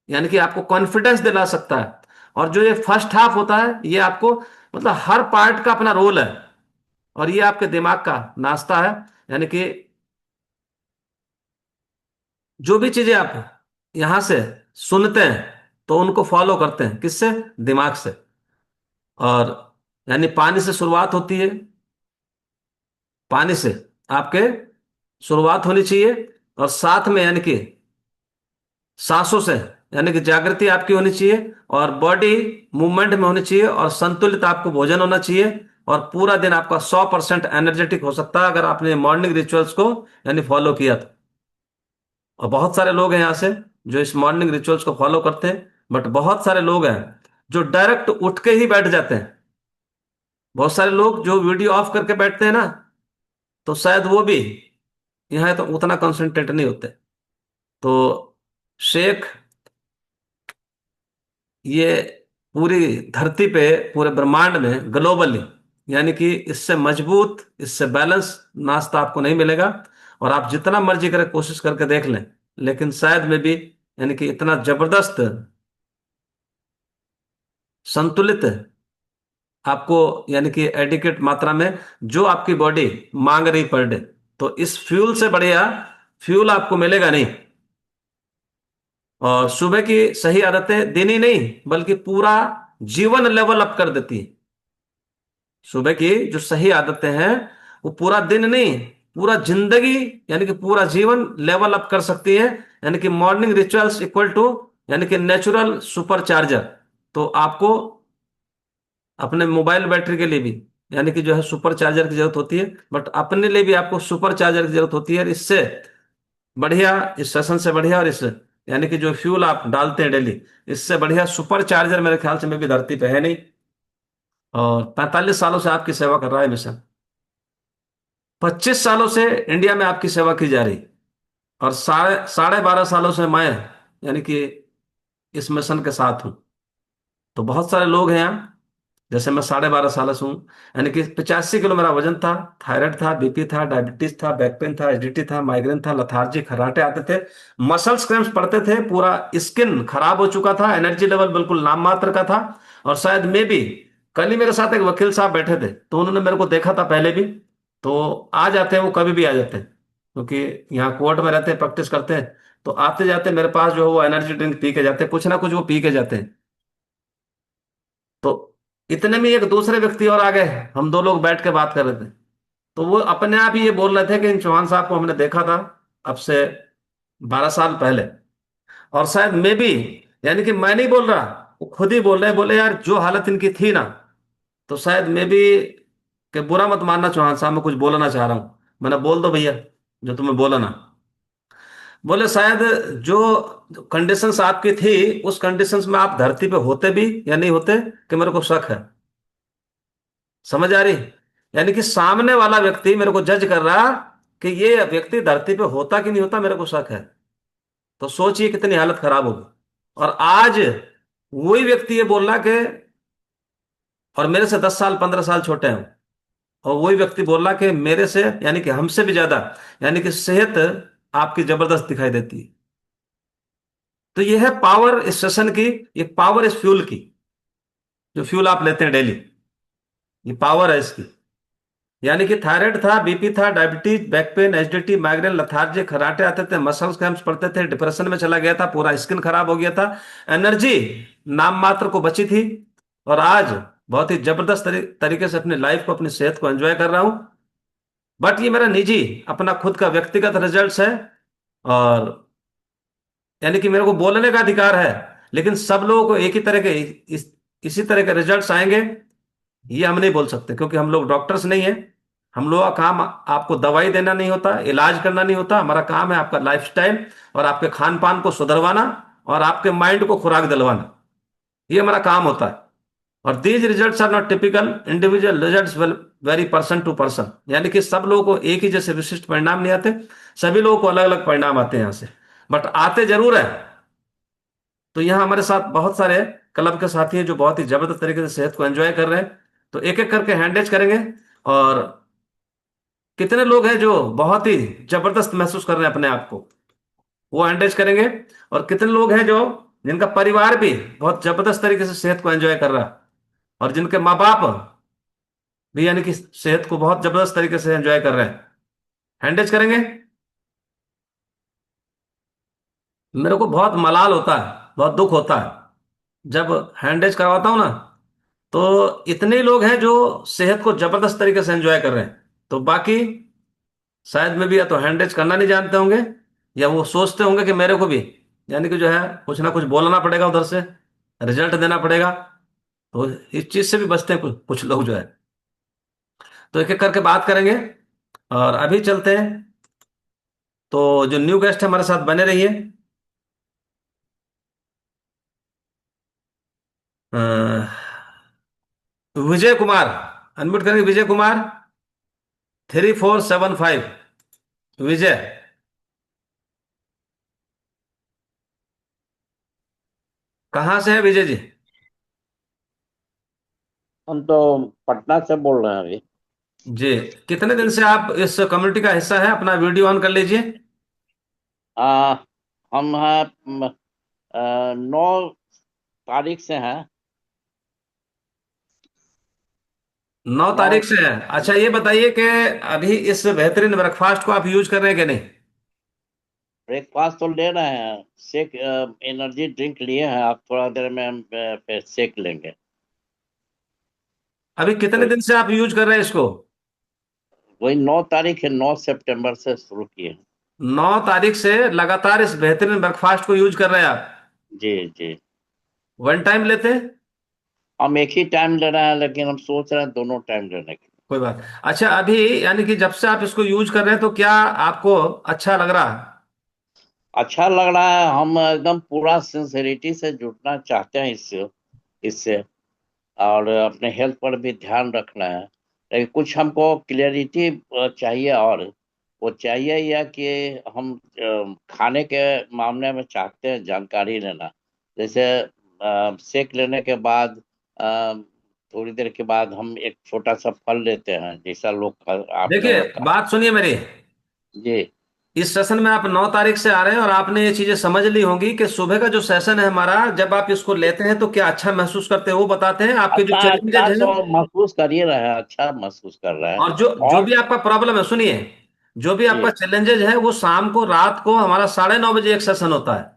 S1: यानी कि आपको कॉन्फिडेंस दिला सकता है। और जो ये फर्स्ट हाफ होता है ये आपको मतलब हर पार्ट का अपना रोल है, और ये आपके दिमाग का नाश्ता है। यानी कि जो भी चीजें आप यहां से सुनते हैं तो उनको फॉलो करते हैं, किससे? दिमाग से। और यानी पानी से शुरुआत होती है, पानी से आपके शुरुआत होनी चाहिए। और साथ में यानी कि सांसों से, यानी कि जागृति आपकी होनी चाहिए, और बॉडी मूवमेंट में होनी चाहिए, और संतुलित आपको भोजन होना चाहिए। और पूरा दिन आपका 100% एनर्जेटिक हो सकता है अगर आपने मॉर्निंग रिचुअल्स को यानी फॉलो किया तो। और बहुत सारे लोग हैं यहाँ से जो इस मॉर्निंग रिचुअल्स को फॉलो करते हैं, बट बहुत सारे लोग हैं जो डायरेक्ट उठ के ही बैठ जाते हैं। बहुत सारे लोग जो वीडियो ऑफ करके बैठते हैं ना, तो शायद वो भी यहाँ तो उतना कंसंट्रेट नहीं होते। तो शेख ये पूरी धरती पे, पूरे ब्रह्मांड में, ग्लोबली, यानी कि इससे मजबूत, इससे बैलेंस नाश्ता आपको नहीं मिलेगा। और आप जितना मर्जी करें, कोशिश करके देख लें, लेकिन शायद में भी यानी कि इतना जबरदस्त संतुलित आपको यानी कि एडिकेट मात्रा में जो आपकी बॉडी मांग रही पर डे, तो इस फ्यूल से बढ़िया फ्यूल आपको मिलेगा नहीं। और सुबह की सही आदतें दिन ही नहीं बल्कि पूरा जीवन लेवल अप कर देती है। सुबह की जो सही आदतें हैं वो पूरा दिन नहीं, पूरा जिंदगी यानी कि पूरा जीवन लेवल अप कर सकती है। यानी कि मॉर्निंग रिचुअल्स इक्वल टू यानी कि नेचुरल सुपर चार्जर। तो आपको अपने मोबाइल बैटरी के लिए भी यानी कि जो है सुपर चार्जर की जरूरत होती है, बट अपने लिए भी आपको सुपर चार्जर की जरूरत होती है। और इससे बढ़िया, इस सेशन से बढ़िया, और इस यानी कि जो फ्यूल आप डालते हैं डेली, इससे बढ़िया सुपर चार्जर मेरे ख्याल से में भी धरती पे है नहीं। और 45 सालों से आपकी सेवा कर रहा है मिशन। 25 सालों से इंडिया में आपकी सेवा की जा रही। और साढ़े साढ़े 12 सालों से मैं यानी कि इस मिशन के साथ हूं। तो बहुत सारे लोग हैं यहाँ, जैसे मैं 12.5 साल से हूँ। यानी कि 85 किलो मेरा वजन था, थायराइड था, बीपी था, डायबिटीज था, बैक पेन था, एसिडिटी था, माइग्रेन था, लथार्जी, खर्राटे आते थे, मसल्स क्रैम्प्स पड़ते थे, पूरा स्किन खराब हो चुका था, एनर्जी लेवल बिल्कुल नाम मात्र का था। और शायद मे भी कल ही मेरे साथ एक वकील साहब बैठे थे, तो उन्होंने मेरे को देखा था पहले भी। तो आ जाते हैं वो, कभी भी आ जाते हैं, क्योंकि यहाँ कोर्ट में रहते हैं, प्रैक्टिस करते हैं। तो आते जाते मेरे पास जो है वो एनर्जी ड्रिंक पी के जाते हैं, कुछ ना कुछ वो पी के जाते हैं। तो इतने में एक दूसरे व्यक्ति और आ गए, हम दो लोग बैठ के बात कर रहे थे। तो वो अपने आप ही ये बोल रहे थे कि इन चौहान साहब को हमने देखा था अब से 12 साल पहले। और शायद मैं भी यानी कि मैं नहीं बोल रहा, वो खुद ही बोल रहे हैं, बोले यार जो हालत इनकी थी ना, तो शायद मैं भी, कि बुरा मत मानना चौहान साहब, मैं कुछ बोलना चाह रहा हूं। मैंने बोल दो भैया जो तुम्हें बोला ना। बोले शायद जो कंडीशंस आपकी थी उस कंडीशंस में आप धरती पे होते भी या नहीं होते, कि मेरे को शक है। समझ आ रही? यानी कि सामने वाला व्यक्ति मेरे को जज कर रहा कि ये व्यक्ति धरती पे होता कि नहीं होता, मेरे को शक है। तो सोचिए कितनी हालत खराब होगी। और आज वही व्यक्ति ये बोल रहा कि, और मेरे से 10 साल 15 साल छोटे हैं, और वही व्यक्ति बोल रहा कि मेरे से यानी कि हमसे भी ज्यादा यानी कि सेहत आपकी जबरदस्त दिखाई देती है। तो ये है पावर इस सेशन की, ये पावर इस फ्यूल की, जो फ्यूल आप लेते हैं डेली, ये पावर है इसकी। यानी कि थायराइड था, बीपी था, diabetes, back pain, acidity, migraine, lethargy, खर्राटे आते थे, मसल्स क्रैम्प्स पड़ते थे, डिप्रेशन में चला गया था, पूरा स्किन खराब हो गया था, एनर्जी नाम मात्र को बची थी। और आज बहुत ही जबरदस्त तरीके से अपनी लाइफ को, अपनी सेहत को एंजॉय कर रहा हूँ। बट ये मेरा निजी, अपना खुद का व्यक्तिगत रिजल्ट्स है। और यानी कि मेरे को बोलने का अधिकार है, लेकिन सब लोगों को एक ही तरह के इसी तरह के रिजल्ट्स आएंगे ये हम नहीं बोल सकते, क्योंकि हम लोग डॉक्टर्स नहीं है। हम लोगों का काम आपको दवाई देना नहीं होता, इलाज करना नहीं होता। हमारा काम है आपका लाइफस्टाइल और आपके खान पान को सुधरवाना और आपके माइंड को खुराक दिलवाना। ये हमारा काम होता है। और these results are not typical, individual results will vary person to person. यानी कि सब लोगों को एक ही जैसे विशिष्ट परिणाम नहीं आते, सभी लोगों को अलग अलग परिणाम आते हैं यहाँ से। बट आते जरूर है। तो यहाँ हमारे साथ बहुत सारे क्लब के साथी हैं जो बहुत ही जबरदस्त तरीके से सेहत को एंजॉय कर रहे हैं। तो एक एक करके हैंडेज करेंगे। और कितने लोग हैं जो बहुत ही जबरदस्त महसूस कर रहे हैं अपने आप को, वो हैंडेज करेंगे। और कितने लोग हैं जो, जिनका परिवार भी बहुत जबरदस्त तरीके से सेहत को एंजॉय कर रहा है, और जिनके माँ बाप भी यानी कि सेहत को बहुत जबरदस्त तरीके से एंजॉय कर रहे हैं, हैंडेज करेंगे। मेरे को बहुत मलाल होता है, बहुत दुख होता है जब हैंडेज करवाता हूं ना, तो इतने लोग हैं जो सेहत को जबरदस्त तरीके से एंजॉय कर रहे हैं। तो बाकी शायद में भी या तो हैंडेज करना नहीं जानते होंगे, या वो सोचते होंगे कि मेरे को भी यानी कि जो है कुछ ना कुछ बोलना पड़ेगा उधर से, रिजल्ट देना पड़ेगा। तो इस चीज से भी बचते हैं कुछ लोग जो है। तो एक एक करके बात करेंगे। और अभी चलते हैं। तो जो न्यू गेस्ट है हमारे साथ बने रहिए। अ, विजय कुमार, अनम्यूट करेंगे विजय कुमार। 3475। विजय, कहाँ से है विजय जी?
S2: हम तो पटना से बोल रहे हैं अभी।
S1: जी। कितने दिन से आप इस कम्युनिटी का हिस्सा है? अपना वीडियो ऑन कर लीजिए।
S2: आ, हम हैं 9 तारीख से हैं।
S1: 9 तारीख
S2: 9।
S1: से है। अच्छा, ये बताइए कि अभी इस बेहतरीन ब्रेकफास्ट को आप यूज कर रहे हैं कि नहीं?
S2: ब्रेकफास्ट तो ले रहे हैं, शेक एनर्जी ड्रिंक लिए हैं। आप थोड़ा देर में हम फिर शेक लेंगे।
S1: अभी कितने
S2: तो
S1: दिन से आप यूज कर रहे हैं इसको?
S2: वही 9 तारीख है, 9 सितंबर से शुरू किए हैं।
S1: 9 तारीख से लगातार इस बेहतरीन ब्रेकफास्ट को यूज कर रहे हैं आप?
S2: जी जी।
S1: वन टाइम लेते हैं?
S2: हम एक ही टाइम ले रहे हैं, लेकिन हम सोच रहे हैं दोनों टाइम लेने के लिए।
S1: कोई बात। अच्छा, अभी यानी कि जब से आप इसको यूज कर रहे हैं तो क्या आपको अच्छा लग रहा है?
S2: अच्छा लग रहा है। हम एकदम पूरा सिंसेरिटी से जुटना चाहते हैं इससे इससे और अपने हेल्थ पर भी ध्यान रखना है। लेकिन कुछ हमको क्लियरिटी चाहिए। और वो चाहिए यह कि हम खाने के मामले में चाहते हैं जानकारी लेना। जैसे सेक लेने के बाद थोड़ी देर के बाद हम एक छोटा सा फल लेते हैं, जैसा लोग आपने
S1: देखिए,
S2: बताया।
S1: बात सुनिए मेरी।
S2: जी।
S1: इस सेशन में आप 9 तारीख से आ रहे हैं और आपने ये चीजें समझ ली होंगी कि सुबह का जो सेशन है हमारा, जब आप इसको लेते हैं तो क्या अच्छा महसूस करते हैं वो बताते हैं, आपके जो
S2: अच्छा अच्छा
S1: चैलेंजेस हैं।
S2: तो महसूस कर ही रहे हैं, अच्छा महसूस कर रहे हैं।
S1: और जो जो
S2: और
S1: भी आपका प्रॉब्लम है, सुनिए, जो भी आपका
S2: जी।
S1: चैलेंजेस है वो शाम को, रात को हमारा 9:30 बजे एक सेशन होता है।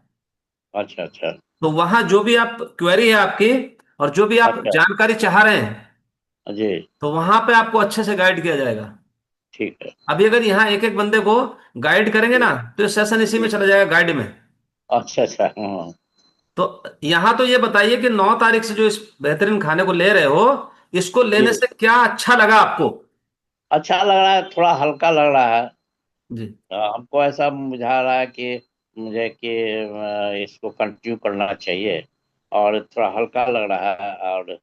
S2: अच्छा अच्छा
S1: तो वहां जो भी आप क्वेरी है आपकी, और जो भी आप
S2: अच्छा।
S1: जानकारी चाह रहे हैं,
S2: जी।
S1: तो वहां पे आपको अच्छे से गाइड किया जाएगा।
S2: ठीक है।
S1: अभी अगर यहाँ एक एक बंदे को गाइड करेंगे
S2: जी
S1: ना, तो ये सेशन इसी में
S2: जी।
S1: चला जाएगा, गाइड में।
S2: अच्छा अच्छा हाँ।
S1: तो यहाँ तो ये बताइए कि 9 तारीख से जो इस बेहतरीन खाने को ले रहे हो, इसको लेने
S2: जी।
S1: से क्या अच्छा लगा आपको?
S2: अच्छा लग रहा है, थोड़ा हल्का लग रहा है।
S1: जी।
S2: हमको ऐसा बुझा रहा है कि मुझे कि इसको कंटिन्यू करना चाहिए। और थोड़ा हल्का लग रहा है। और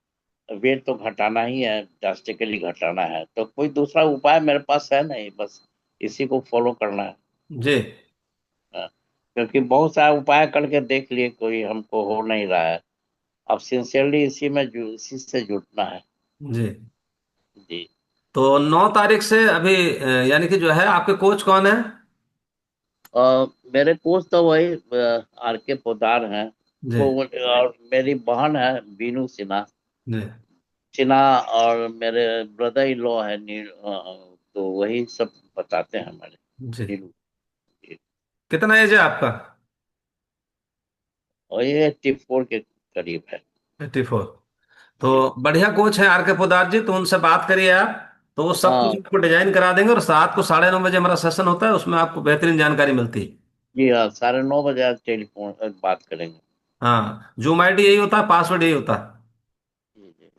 S2: वेट तो घटाना ही है, ड्रास्टिकली घटाना है, तो कोई दूसरा उपाय मेरे पास है नहीं, बस इसी को फॉलो करना है।
S1: जी।
S2: अ, क्योंकि बहुत सारे उपाय करके देख लिए, कोई हमको हो नहीं रहा है। अब सिंसियरली इसी से जुटना है।
S1: जी।
S2: जी।
S1: तो 9 तारीख से अभी यानी कि जो है, आपके कोच कौन है?
S2: मेरे कोच तो वही आर के पोदार हैं।
S1: जी।
S2: और मेरी बहन है बीनू सिन्हा।
S1: जी।
S2: सिन्हा और मेरे ब्रदर इन लॉ है तो वही सब बताते हैं हमारे।
S1: जी।
S2: नीलू जी।
S1: कितना एज है आपका?
S2: और ये टिप 4 के करीब है।
S1: 84। तो बढ़िया कोच है आर के पोदार जी, तो उनसे बात करिए आप। तो वो सब कुछ
S2: हाँ
S1: आपको डिजाइन करा देंगे, और रात को 9:30 बजे हमारा सेशन होता है, उसमें आपको बेहतरीन जानकारी मिलती है।
S2: जी, हाँ 9:30 आज टेलीफोन बात करेंगे।
S1: हाँ, जूम आईडी यही होता है, पासवर्ड यही होता है।
S2: जी जी।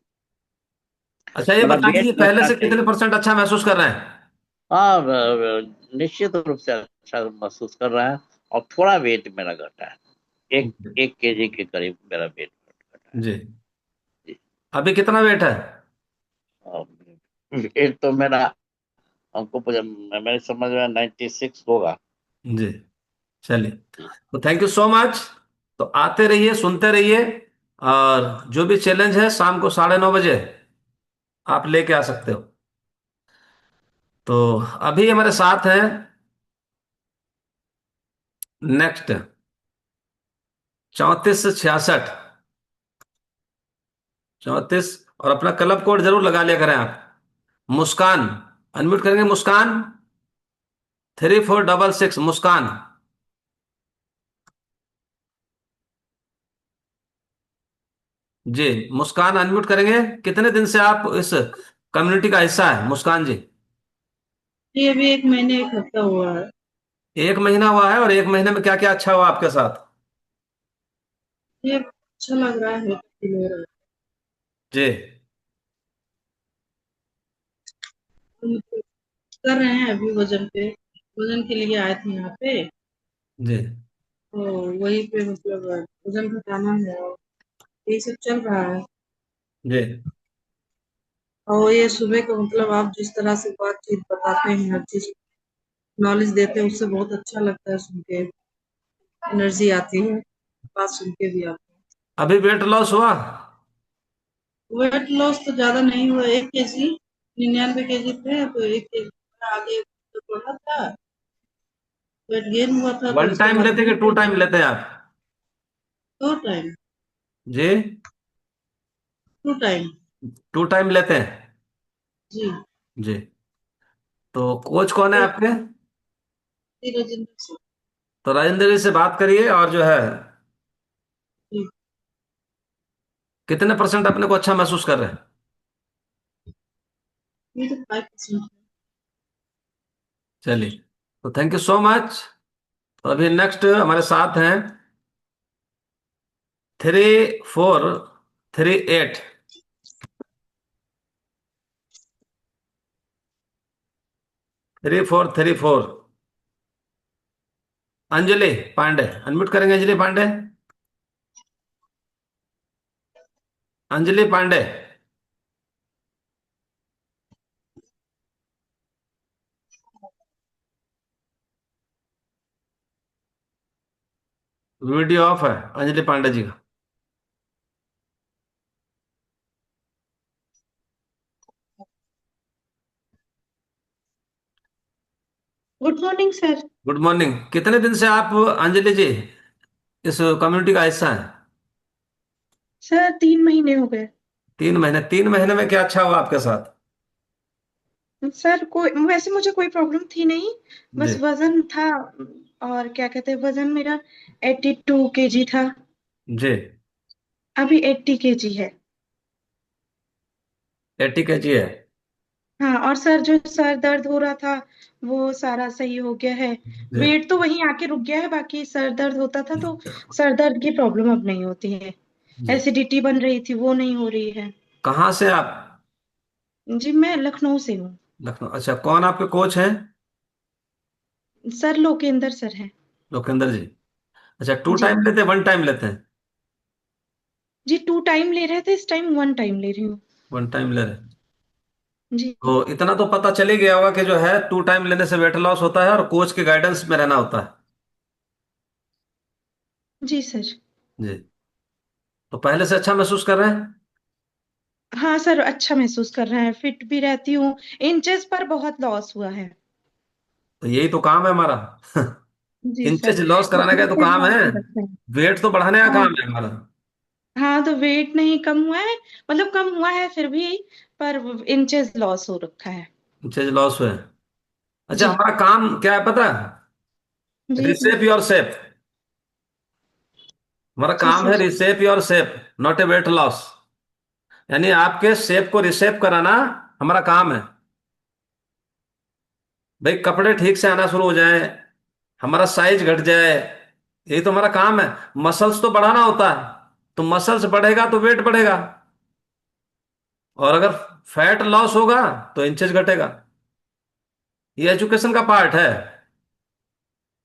S1: अच्छा, ये
S2: मेरा
S1: बता
S2: वेट
S1: दीजिए पहले
S2: घटना
S1: से कितने
S2: चाहिए।
S1: परसेंट अच्छा महसूस कर रहे हैं?
S2: हाँ, निश्चित रूप से अच्छा महसूस कर रहा है। और थोड़ा वेट मेरा घटा है। एक
S1: जी।
S2: 1 kg के करीब मेरा वेट घटा है।
S1: जी।
S2: जी।
S1: अभी कितना वेट है?
S2: और वेट तो मेरा, हमको मेरे समझ में 96 होगा।
S1: जी। चलिए,
S2: जी।
S1: तो थैंक यू सो मच। तो आते रहिए, सुनते रहिए, और जो भी चैलेंज है शाम को 9:30 बजे आप लेके आ सकते हो। तो अभी हमारे साथ हैं नेक्स्ट 34 से 66। 34, और अपना क्लब कोड जरूर लगा लिया करें आप। मुस्कान, अनम्यूट करेंगे मुस्कान। 3466 मुस्कान। जी, मुस्कान अनम्यूट करेंगे। कितने दिन से आप इस कम्युनिटी का हिस्सा है मुस्कान जी?
S4: ये अभी 1 महीने 1 हफ्ता हुआ है।
S1: 1 महीना हुआ है, और 1 महीने में क्या क्या अच्छा हुआ आपके साथ?
S4: ये अच्छा लग रहा है, फील हो रहा
S1: जी।
S4: है। मतलब कर रहे हैं अभी वजन के लिए आए थे यहाँ पे।
S1: जी।
S4: तो वही पे मतलब वजन घटाना है, और यही सब चल रहा है।
S1: जी।
S4: और ये सुबह का मतलब आप जिस तरह से बातचीत बताते हैं, हर चीज नॉलेज देते हैं, उससे बहुत अच्छा लगता है सुन के। एनर्जी आती है बात सुन के भी आपको।
S1: अभी वेट लॉस हुआ?
S4: वेट लॉस तो ज्यादा नहीं हुआ, 1 kg, 99 kg थे तो 1 kg आगे तो बढ़ा था। वेट गेन हुआ था तो
S1: वन
S4: उसके
S1: टाइम
S4: बाद
S1: लेते कि
S4: कम
S1: टू
S4: कर
S1: टाइम
S4: दिया।
S1: लेते हैं आप?
S4: 2 टाइम।
S1: जी।
S4: 2 टाइम।
S1: टू टाइम लेते हैं।
S4: जी।
S1: जी। तो कोच कौन है
S4: तो
S1: आपके?
S4: धीरज से।
S1: तो राजेंद्र जी से बात करिए, और जो है
S4: जी।
S1: कितने परसेंट अपने को अच्छा महसूस कर रहे हैं?
S4: ये तो 5%।
S1: चलिए, तो थैंक यू सो मच। तो अभी नेक्स्ट हमारे साथ हैं 3438। 3434 अंजलि पांडे, अनम्यूट करेंगे अंजलि पांडे। अंजलि पांडे। वीडियो ऑफ है अंजलि पांडे जी का।
S5: Good morning sir.
S1: Good morning. कितने दिन से आप, अंजलि जी, इस कम्युनिटी का हिस्सा है?
S5: सर 3 महीने हो गए।
S1: 3 महीने। 3 महीने में क्या अच्छा हुआ आपके साथ?
S5: सर कोई वैसे मुझे कोई प्रॉब्लम थी नहीं,
S1: जी।
S5: बस वजन था। और क्या कहते हैं, वजन मेरा 82 kg था।
S1: जी।
S5: अभी 80 kg है।
S1: 80 kg है?
S5: हाँ, और सर जो सर दर्द हो रहा था वो सारा सही हो गया है।
S1: जी।
S5: वेट तो वहीं आके रुक गया है, बाकी सर दर्द होता था तो सर दर्द की प्रॉब्लम अब नहीं होती है।
S1: जी।
S5: एसिडिटी बन रही थी वो नहीं हो रही है।
S1: कहाँ से आप?
S5: जी मैं लखनऊ से हूँ।
S1: लखनऊ। अच्छा, कौन आपके कोच हैं?
S5: सर लोकेंद्र सर हैं।
S1: लोकेंद्र जी। अच्छा, टू
S5: जी।
S1: टाइम लेते हैं, वन टाइम लेते हैं?
S5: जी 2 टाइम ले रहे थे, इस टाइम 1 टाइम ले रही हूँ।
S1: वन टाइम ले रहे हैं।
S5: जी।
S1: तो इतना तो पता चल ही गया होगा कि जो है टू टाइम लेने से वेट लॉस होता है, और कोच के गाइडेंस में रहना होता है।
S5: जी सर।
S1: जी। तो पहले से अच्छा महसूस कर रहे हैं?
S5: हाँ सर, अच्छा महसूस कर रहे हैं, फिट भी रहती हूँ। इंचेस पर बहुत लॉस हुआ है।
S1: तो यही तो काम है हमारा।
S5: जी
S1: इंचेस
S5: सर।
S1: लॉस कराने का तो
S5: इंचेस
S1: काम
S5: लॉस
S1: है।
S5: हो रखा है।
S1: वेट तो बढ़ाने का
S5: हाँ।
S1: काम है हमारा।
S5: हाँ तो वेट नहीं कम हुआ है, मतलब कम हुआ है फिर भी, पर इंचेस लॉस हो रखा है।
S1: इंचेस लॉस हुए हैं। अच्छा,
S5: जी।
S1: हमारा काम क्या है पता है?
S5: जी
S1: रिसेप योर सेप। हमारा
S5: जी
S1: काम है
S5: sir.
S1: रिसेप your shape, not a weight loss. यानी आपके शेप को रिशेप कराना हमारा काम है। भाई कपड़े ठीक से आना शुरू हो जाए, हमारा साइज घट जाए, यही तो हमारा काम है। मसल्स तो बढ़ाना होता है, तो मसल्स बढ़ेगा तो वेट बढ़ेगा, और अगर फैट लॉस होगा तो इंचेस घटेगा। ये एजुकेशन का पार्ट है।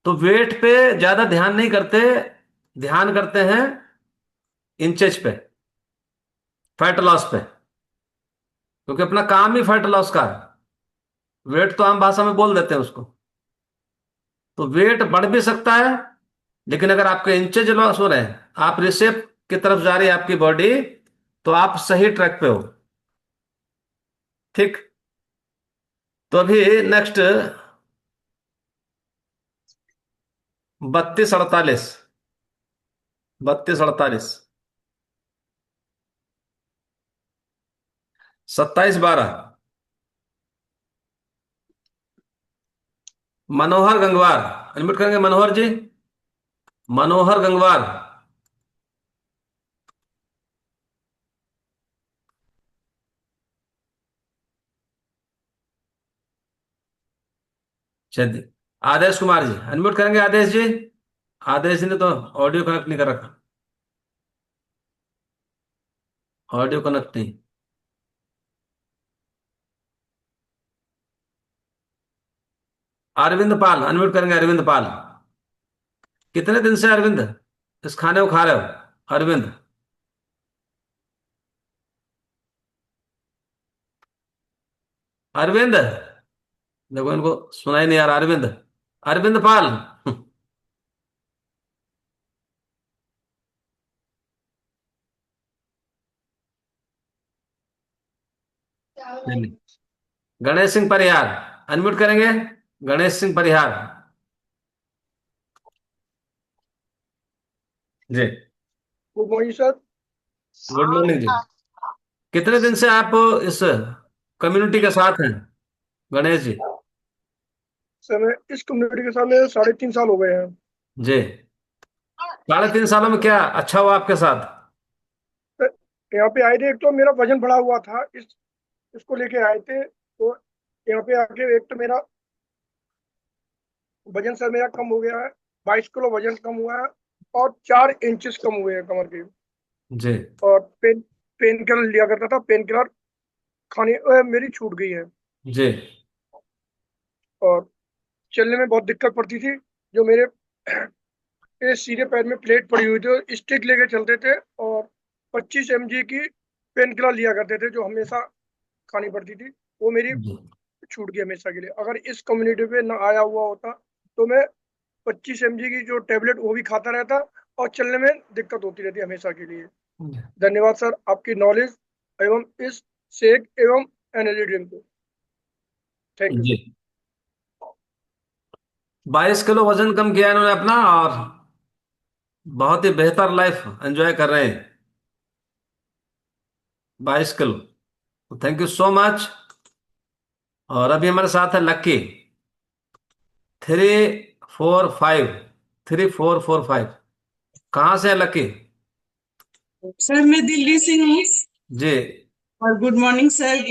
S1: तो वेट पे ज्यादा ध्यान नहीं करते, ध्यान करते हैं इंचेज पे, फैट लॉस पे, क्योंकि अपना काम ही फैट लॉस का है। वेट तो आम भाषा में बोल देते हैं उसको। तो वेट बढ़ भी सकता है, लेकिन अगर आपके इंचेज लॉस हो रहे हैं, आप रिसेप की तरफ जा रही है आपकी बॉडी, तो आप सही ट्रैक पे हो। ठीक। तो अभी नेक्स्ट 32-48, 32-48, 27-12, मनोहर गंगवार। अनम्यूट करेंगे मनोहर जी, मनोहर गंगवार। चलिए, आदेश कुमार जी अनम्यूट करेंगे, आदेश जी। आदेश जी ने तो ऑडियो कनेक्ट नहीं कर रखा, ऑडियो कनेक्ट नहीं। अरविंद पाल अनम्यूट करेंगे, अरविंद पाल। कितने दिन से अरविंद इस खाने को खा रहे हो अरविंद? अरविंद, देखो इनको सुनाई नहीं आ रहा। अरविंद, अरविंद पाल। नहीं। गणेश सिंह परिहार अनम्यूट करेंगे, Ganesh Singh Parihar ji.
S6: Good morning sir.
S1: Good morning जी। कितने दिन से आप इस कम्युनिटी के साथ हैं गणेश जी?
S6: सर मैं इस कम्युनिटी के साथ में 3.5 साल हो गए हैं।
S1: जी। 3.5 सालों में क्या अच्छा हुआ आपके साथ?
S6: सर, यहाँ पे आए थे, एक तो मेरा वजन बढ़ा हुआ था, इसको लेके आए थे। तो यहाँ पे आके एक तो मेरा वजन सर मेरा कम हो गया है, 22 किलो वजन कम हुआ है, और 4 इंचेस कम हुए हैं कमर के।
S1: जी।
S6: और पेन किलर लिया करता था, पेन किलर खाने मेरी छूट गई है।
S1: जी।
S6: और चलने में बहुत दिक्कत पड़ती थी। जो मेरे सीधे पैर में प्लेट पड़ी हुई थी, और स्टिक लेके चलते थे, और 25 mg की पेन किलर लिया करते थे जो हमेशा खानी पड़ती थी। वो मेरी
S1: जी।
S6: छूट गई हमेशा के लिए। अगर इस कम्युनिटी पे ना आया हुआ होता तो मैं 25 mg की जो टेबलेट वो भी खाता रहता, और चलने में दिक्कत होती रहती हमेशा के लिए। धन्यवाद सर आपकी नॉलेज एवं इस शेक एवं एनर्जी ड्रिंक को। थैंक यू
S1: जी।
S6: सर।
S1: 22 किलो वजन कम किया इन्होंने अपना, और बहुत ही बेहतर लाइफ एंजॉय कर रहे हैं। 22 kilo, thank you so much. और अभी हमारे साथ है लक्की। 345, 3445। कहाँ से है लक्की?
S7: सर मैं दिल्ली से हूँ।
S1: जी।
S7: और good morning sir,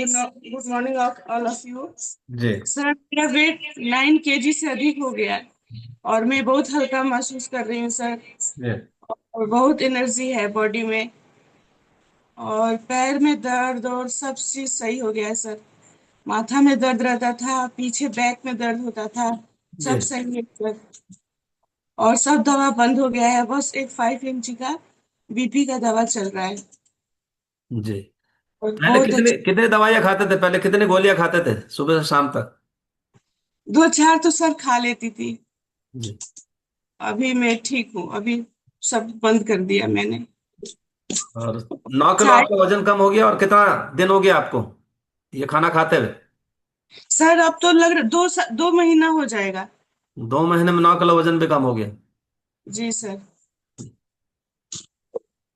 S7: good morning all of you.
S1: जी।
S7: सर मेरा वेट 9 kg से अधिक हो गया है, और मैं बहुत हल्का महसूस कर रही हूँ सर।
S1: जी।
S7: और बहुत एनर्जी है बॉडी में, और पैर में दर्द और सब चीज सही हो गया है सर। माथा में दर्द रहता था, पीछे बैक में दर्द होता था,
S1: जी।
S7: सब सही है सर। और सब दवा बंद हो गया है, बस एक 5 mg का बीपी का दवा चल रहा है।
S1: जी।
S7: और
S1: पहले
S7: बहुत
S1: कितने
S7: अच्छा।
S1: कितने दवाइयाँ खाते थे? पहले कितनी गोलियां खाते थे सुबह से शाम तक?
S7: 2-4 तो सर खा लेती थी।
S1: जी।
S7: अभी मैं ठीक हूँ, अभी सब बंद कर दिया मैंने।
S1: और 9 किलो
S7: चाय।
S1: आपका वजन कम हो गया, और कितना दिन हो गया आपको ये खाना खाते हुए?
S7: सर अब तो लग रहा 2 महीना हो जाएगा।
S1: 2 महीने में 9 किलो वजन भी कम हो गया।
S7: जी सर।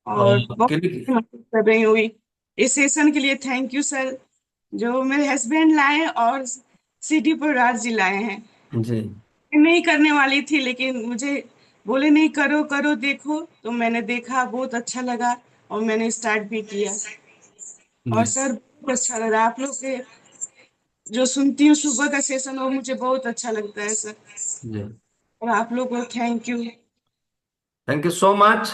S1: और
S7: और बहुत
S1: कितनी?
S7: मदद कर रही हुई इस सेशन के लिए, थैंक यू सर। जो मेरे हस्बैंड लाए और सिटी पर राज जी लाए हैं।
S1: जी।
S7: मैं नहीं करने वाली थी, लेकिन मुझे बोले नहीं, करो करो देखो, तो मैंने देखा, बहुत अच्छा लगा, और मैंने स्टार्ट भी किया। और
S1: जी
S7: सर बहुत अच्छा लग रहा है आप लोग के जो सुनती हूँ सुबह का सेशन, वो मुझे बहुत अच्छा लगता है सर।
S1: जी।
S7: और आप लोग को thank you.
S1: Thank you so much.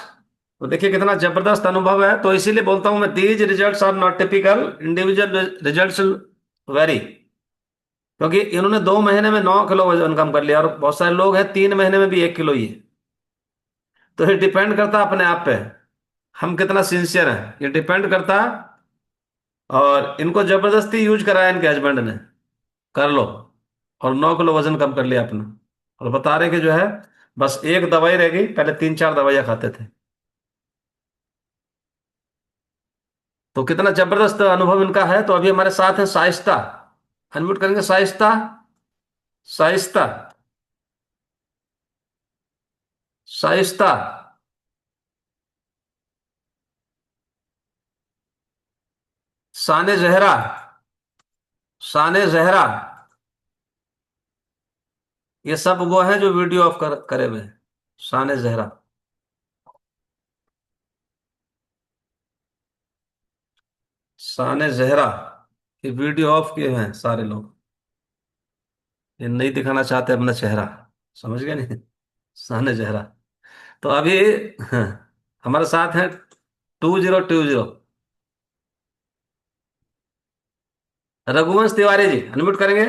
S1: तो देखिए कितना जबरदस्त अनुभव है, तो इसीलिए बोलता हूं मैं, these results are not typical, individual results vary. क्योंकि इन्होंने 2 महीने में 9 किलो वजन कम कर लिया, और बहुत सारे लोग हैं 3 महीने में भी 1 किलो ही है। तो ये डिपेंड करता है अपने आप पे, हम कितना सिंसियर हैं, ये डिपेंड करता है। और इनको जबरदस्ती यूज कराया इनके हस्बैंड ने, कर लो, और 9 किलो वजन कम कर लिया अपना। और बता रहे कि जो है बस एक दवाई रह गई, पहले 3 4 दवाइयां खाते थे। तो कितना जबरदस्त अनुभव इनका है। तो अभी हमारे साथ है साइस्ता। अनम्यूट करेंगे साइस्ता। साइस्ता। साइस्ता। शान जहरा। शान जहरा। ये सब वो हैं जो वीडियो ऑफ करे हुए हैं। शान जहरा। शान जहरा। ये वीडियो ऑफ किए हुए हैं सारे लोग। ये नहीं दिखाना चाहते अपना चेहरा। समझ गए नहीं। शान जहरा। तो अभी हमारे साथ हैं 2020 रघुवंश तिवारी जी। अनम्यूट करेंगे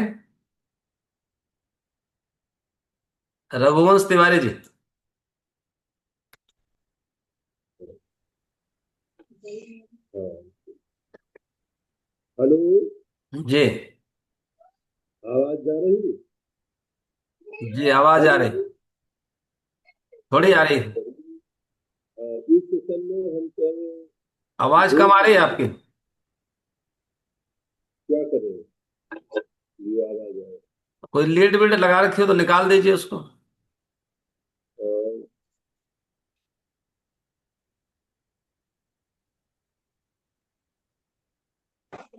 S1: रघुवंश तिवारी जी।
S8: हेलो।
S1: जी।
S8: आवाज जा रही?
S1: जी आवाज आ
S8: हेलो।
S1: रही। थोड़ी आ रही।
S8: इस सेशन में हम क्या
S1: आवाज
S8: गोल
S1: कम आ रही है
S8: करेंगे?
S1: आपकी।
S8: क्या करें? ये आवाज आए।
S1: कोई लीड वीड लगा रखी हो तो निकाल दीजिए उसको।
S8: अ,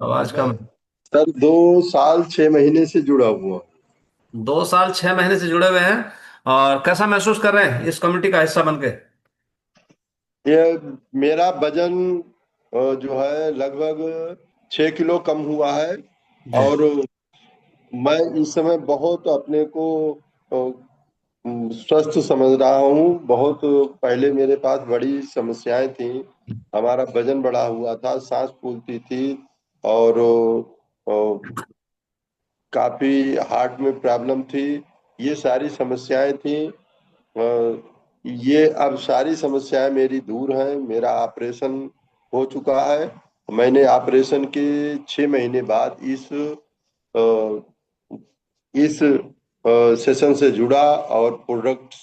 S1: आवाज
S8: मैं
S1: कम है।
S8: सर 2 साल 6 महीने से जुड़ा हुआ हूँ।
S1: 2 साल 6 महीने से जुड़े हुए हैं। और कैसा महसूस कर रहे हैं इस कम्युनिटी का हिस्सा बन के?
S8: ये मेरा वजन जो है लगभग 6 किलो कम हुआ है।
S1: जी
S8: और मैं इस समय बहुत अपने को स्वस्थ समझ रहा हूँ। बहुत पहले मेरे पास बड़ी समस्याएं थी। हमारा वजन बढ़ा हुआ था, सांस फूलती थी, और काफी हार्ट में प्रॉब्लम थी। ये सारी समस्याएं थी। ये अब सारी समस्याएं मेरी दूर हैं। मेरा ऑपरेशन हो चुका है। मैंने ऑपरेशन के 6 महीने बाद अ, इस सेशन से जुड़ा और प्रोडक्ट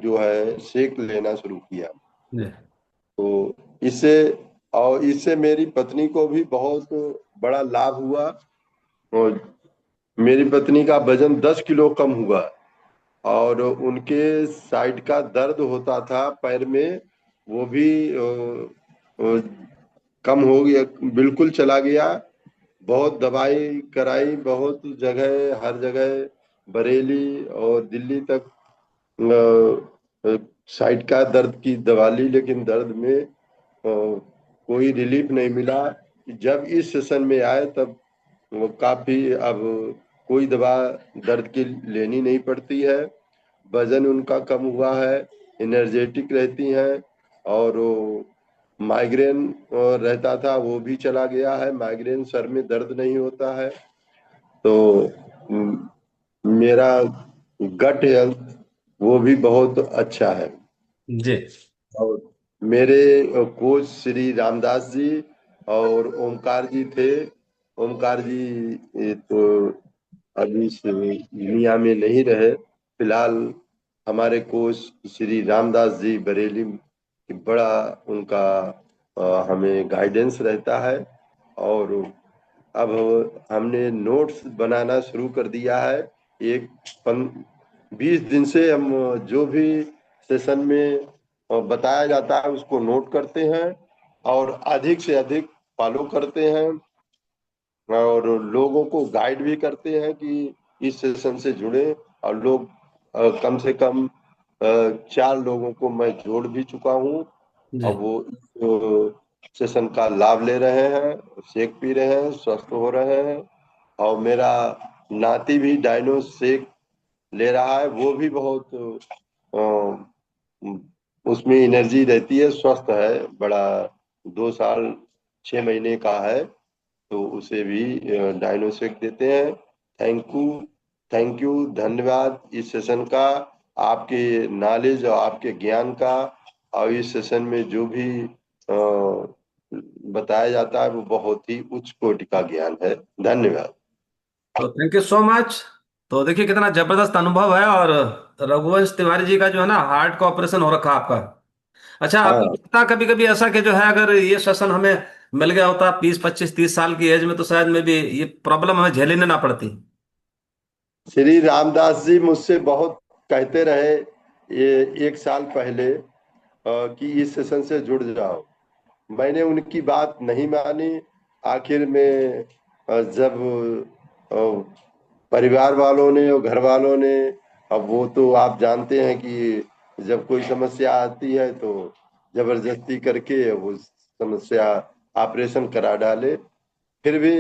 S8: जो है शेक लेना शुरू किया।
S1: जी
S8: तो इससे और इससे मेरी पत्नी को भी बहुत बड़ा लाभ हुआ। और मेरी पत्नी का वजन 10 किलो कम हुआ। और उनके साइड का दर्द होता था पैर में, वो भी अ, कम हो गया, बिल्कुल चला गया। बहुत दवाई कराई, बहुत जगह, हर जगह, बरेली और दिल्ली तक साइड का दर्द की दवा ली, लेकिन दर्द में कोई रिलीफ नहीं मिला। जब इस सेशन में आए तब वो काफी अब कोई दवा दर्द की लेनी नहीं पड़ती है। वजन उनका कम हुआ है, एनर्जेटिक रहती हैं। और माइग्रेन रहता था, वो भी चला गया है। माइग्रेन, सर में दर्द नहीं होता है। तो मेरा गट हेल्थ वो भी बहुत अच्छा है।
S1: जी
S8: और मेरे कोच श्री रामदास जी और ओमकार जी थे। ओमकार जी तो अभी इस दुनिया में नहीं रहे। फिलहाल हमारे कोच श्री रामदास जी बरेली की बड़ा उनका हमें गाइडेंस रहता है। और अब हमने नोट्स बनाना शुरू कर दिया है। एक 20 दिन से हम जो भी सेशन में बताया जाता है उसको नोट करते हैं, और अधिक से अधिक फॉलो करते हैं, और लोगों को गाइड भी करते हैं कि इस सेशन से जुड़े। और लोग कम से कम 4 लोगों को मैं जोड़ भी चुका हूँ।
S1: जी
S8: अब वो सेशन का लाभ ले रहे हैं, शेक पी रहे हैं, स्वस्थ हो रहे हैं। और मेरा नाती भी डाइनो शेक ले रहा है, वो भी बहुत उसमें एनर्जी रहती है, स्वस्थ है, बड़ा 2 साल 6 महीने का है। तो उसे भी डाइनो शेक देते हैं। थैंक यू, थैंक यू, धन्यवाद इस सेशन का, आपके नॉलेज और आपके ज्ञान का। और इस सेशन में जो भी बताया जाता है वो बहुत ही उच्च कोटि का ज्ञान है। धन्यवाद।
S1: तो थैंक यू सो मच। तो देखिए कितना जबरदस्त अनुभव है। और रघुवंश तिवारी जी का जो है ना, हार्ट का ऑपरेशन हो रखा आपका। अच्छा, आपको
S8: हाँ,
S1: लगता कभी कभी ऐसा कि जो है, अगर ये सेशन हमें मिल गया होता 20 25 30 साल की एज में, तो शायद में भी ये प्रॉब्लम हमें झेलने ना पड़ती।
S8: श्री रामदास जी मुझसे बहुत कहते रहे ये 1 साल पहले कि इस सेशन से जुड़ जाओ। मैंने उनकी बात नहीं मानी। आखिर में जब परिवार वालों ने और घर वालों ने, अब वो तो आप जानते हैं कि जब कोई समस्या आती है तो जबरदस्ती करके वो समस्या ऑपरेशन करा डाले। फिर भी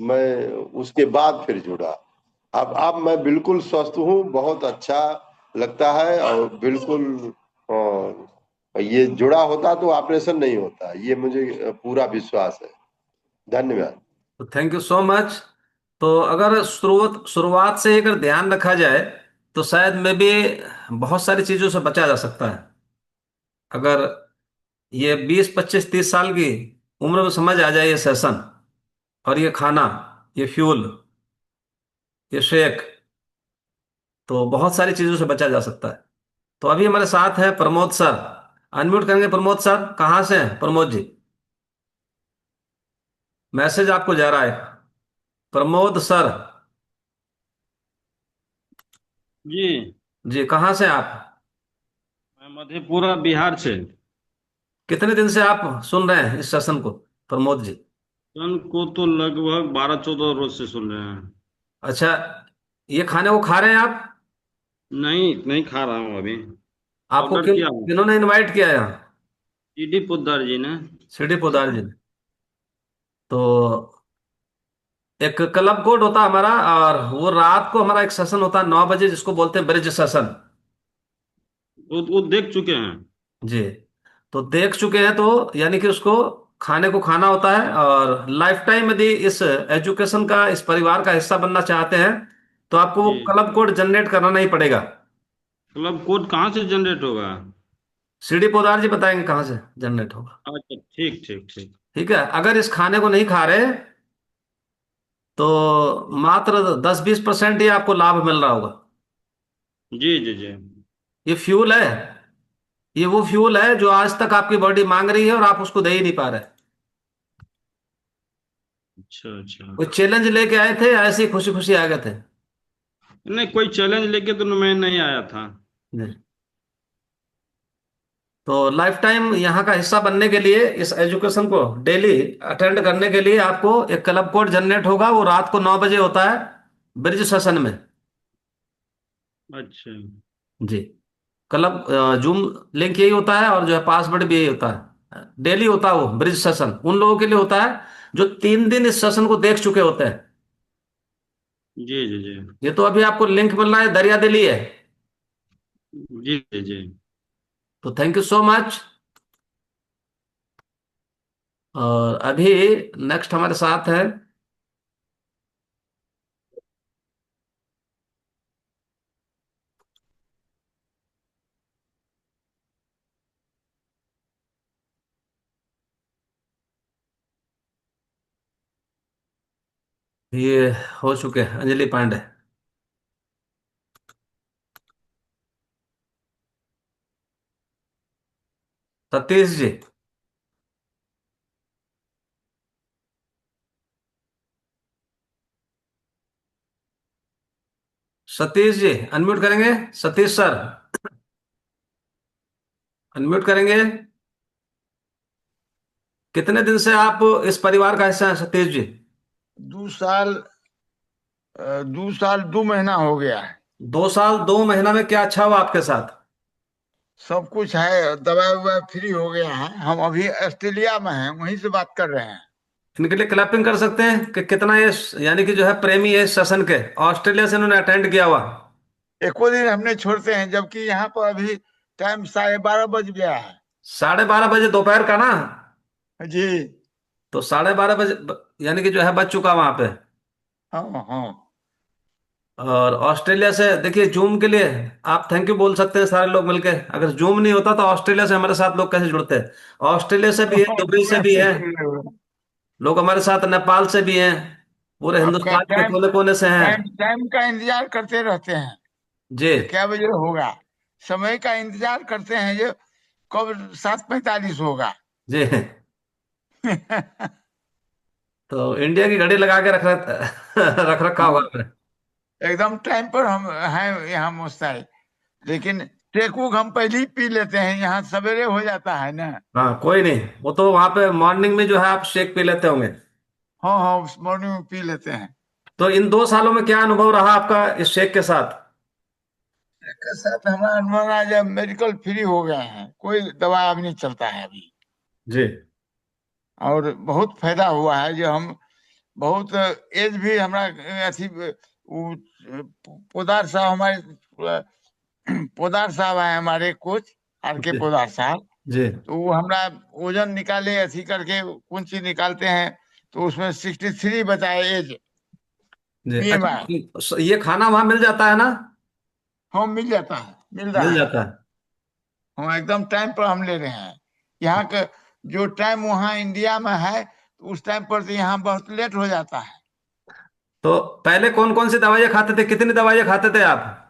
S8: मैं उसके बाद फिर जुड़ा। अब मैं बिल्कुल स्वस्थ हूँ, बहुत अच्छा लगता है। और बिल्कुल ये जुड़ा होता तो ऑपरेशन नहीं होता, ये मुझे पूरा विश्वास है। धन्यवाद।
S1: तो थैंक यू सो मच। तो अगर शुरुआत शुरुआत से ही अगर ध्यान रखा जाए, तो शायद में भी बहुत सारी चीजों से बचा जा सकता है। अगर ये 20 25 30 साल की उम्र में समझ आ जाए ये सेशन, और ये खाना, ये फ्यूल, ये शेक, तो बहुत सारी चीजों से बचा जा सकता है। तो अभी हमारे साथ हैं प्रमोद सर। अनम्यूट करेंगे प्रमोद सर, कहाँ से हैं प्रमोद जी? मैसेज आपको जा रहा है प्रमोद सर।
S9: जी।
S1: जी, कहाँ से हैं आप?
S9: मैं मधेपुरा बिहार से।
S1: कितने दिन से आप सुन रहे हैं इस सेशन को प्रमोद जी?
S9: सन को तो लगभग 12 14 रोज से सुन रहे हैं।
S1: अच्छा, ये खाने को खा रहे हैं आप?
S9: नहीं, नहीं खा रहा हूँ अभी।
S1: आपको
S9: ऑर्डर किया हूँ।
S1: किन्होंने इनवाइट किया है यहाँ?
S9: ईडी पोद्दार जी ने।
S1: सीडी पोदार जी ने। तो एक क्लब कोड होता है हमारा, और वो रात को हमारा एक सेशन होता है 9 बजे, जिसको बोलते हैं ब्रिज सेशन।
S9: वो देख चुके हैं।
S1: जी। तो देख चुके हैं, तो यानी कि उसको खाने को खाना होता है। और लाइफ टाइम यदि इस एजुकेशन का, इस परिवार का हिस्सा बनना चाहते हैं, तो आपको वो
S9: जी।
S1: क्लब कोड जनरेट करना नहीं पड़ेगा।
S9: क्लब कोड कहाँ से जनरेट होगा?
S1: सीडी पोदार जी बताएंगे कहाँ से जनरेट होगा।
S9: अच्छा, ठीक ठीक ठीक।
S1: ठीक है, अगर इस खाने को नहीं खा रहे, तो मात्र 10 20% ही आपको लाभ मिल रहा होगा।
S9: जी जी जी।
S1: ये फ्यूल है। ये वो फ्यूल है जो आज तक आपकी बॉडी मांग रही है, और आप उसको दे ही नहीं पा रहे।
S9: अच्छा अच्छा।
S1: कोई चैलेंज लेके आए थे या ऐसे ही खुशी खुशी आ गए थे?
S9: नहीं, कोई चैलेंज लेके तो मैं नहीं आया था।
S1: जी। तो लाइफ टाइम यहाँ का हिस्सा बनने के लिए, इस एजुकेशन को डेली अटेंड करने के लिए, आपको एक क्लब कोड जनरेट होगा। वो रात को 9 बजे होता है ब्रिज सेशन में।
S9: अच्छा।
S1: जी। क्लब जूम लिंक यही होता है, और जो है पासवर्ड भी यही होता है। डेली होता है वो ब्रिज सेशन, उन लोगों के लिए होता है जो 3 दिन इस सेशन को देख चुके होते हैं।
S9: जी जी जी।
S1: ये तो अभी आपको लिंक मिल रहा है, दरिया दिली है।
S9: जी जी जी।
S1: तो थैंक यू सो मच। और अभी नेक्स्ट हमारे साथ है ये, हो चुके हैं अंजलि पांडे। सतीश जी। सतीश जी अनम्यूट करेंगे? सतीश सर अनम्यूट करेंगे? कितने दिन से आप इस परिवार का हिस्सा हैं सतीश जी?
S10: 2 साल 2 साल 2 महीना हो गया है।
S1: 2 साल 2 महीना में क्या अच्छा हुआ आपके साथ?
S10: सब कुछ है, दवा ववा फ्री हो गया है। हम अभी ऑस्ट्रेलिया में हैं, वहीं से बात कर रहे हैं।
S1: इनके लिए क्लैपिंग कर सकते हैं कि कितना ये यानी कि जो है प्रेमी है इस सेशन के, ऑस्ट्रेलिया से इन्होंने अटेंड किया हुआ।
S10: एको दिन हमने छोड़ते हैं, जबकि यहाँ पर अभी टाइम 12:30 बज गया है।
S1: 12:30 बजे दोपहर का ना?
S10: जी।
S1: तो 12:30 बजे यानी कि जो है बज चुका वहां पे।
S10: हाँ हाँ।
S1: और ऑस्ट्रेलिया से देखिए जूम के लिए आप थैंक यू बोल सकते हैं सारे लोग मिलके। अगर जूम नहीं होता तो ऑस्ट्रेलिया से हमारे साथ लोग कैसे जुड़ते हैं? ऑस्ट्रेलिया से भी है, दुबई से भी है लोग हमारे साथ, नेपाल से भी हैं, पूरे
S10: आपका
S1: हिंदुस्तान के
S10: टाइम
S1: कोने कोने से हैं।
S10: टाइम टाइम का इंतजार करते रहते हैं
S1: जी।
S10: कि क्या बजे होगा। समय का इंतजार करते हैं, ये कब 7:45 होगा।
S1: जी। तो इंडिया की घड़ी लगा के रख रखा होगा
S10: हाँ,
S1: आपने।
S10: एकदम टाइम पर हम हैं यहाँ मुस्तैद। लेकिन टेक वूक हम पहले ही पी लेते हैं, यहाँ सवेरे हो जाता है ना।
S1: हाँ कोई नहीं, वो तो वहां पे मॉर्निंग में जो है आप शेक पी लेते होंगे।
S10: हाँ हाँ, उस मॉर्निंग में पी लेते हैं।
S1: तो इन 2 सालों में क्या अनुभव रहा आपका इस शेक के साथ?
S10: के साथ हमारा अनुभव आज मेडिकल फ्री हो गए हैं, कोई दवा अब नहीं चलता है अभी।
S1: जी।
S10: और बहुत फायदा हुआ है, जो हम बहुत एज भी हमारा अथी वो पोदार साहब हमारे पोदार साहब है हमारे कोच, आर के
S1: जी।
S10: पोदार साहब।
S1: जी।
S10: तो वो हमरा वजन निकाले अथी करके, कौन चीज निकालते हैं, तो उसमें 63 बताए एज,
S1: जी।
S10: बीएमआई।
S1: अच्छा, ये खाना वहां मिल जाता है ना?
S10: हाँ मिल जाता है, मिल रहा
S1: मिल
S10: है।
S1: जाता है।
S10: हाँ एकदम टाइम पर हम ले रहे हैं। यहाँ का जो टाइम वहाँ इंडिया में है, तो उस टाइम पर तो यहाँ बहुत लेट हो जाता है।
S1: तो पहले कौन कौन सी दवाइयाँ खाते थे, कितनी दवाइयाँ खाते थे आप?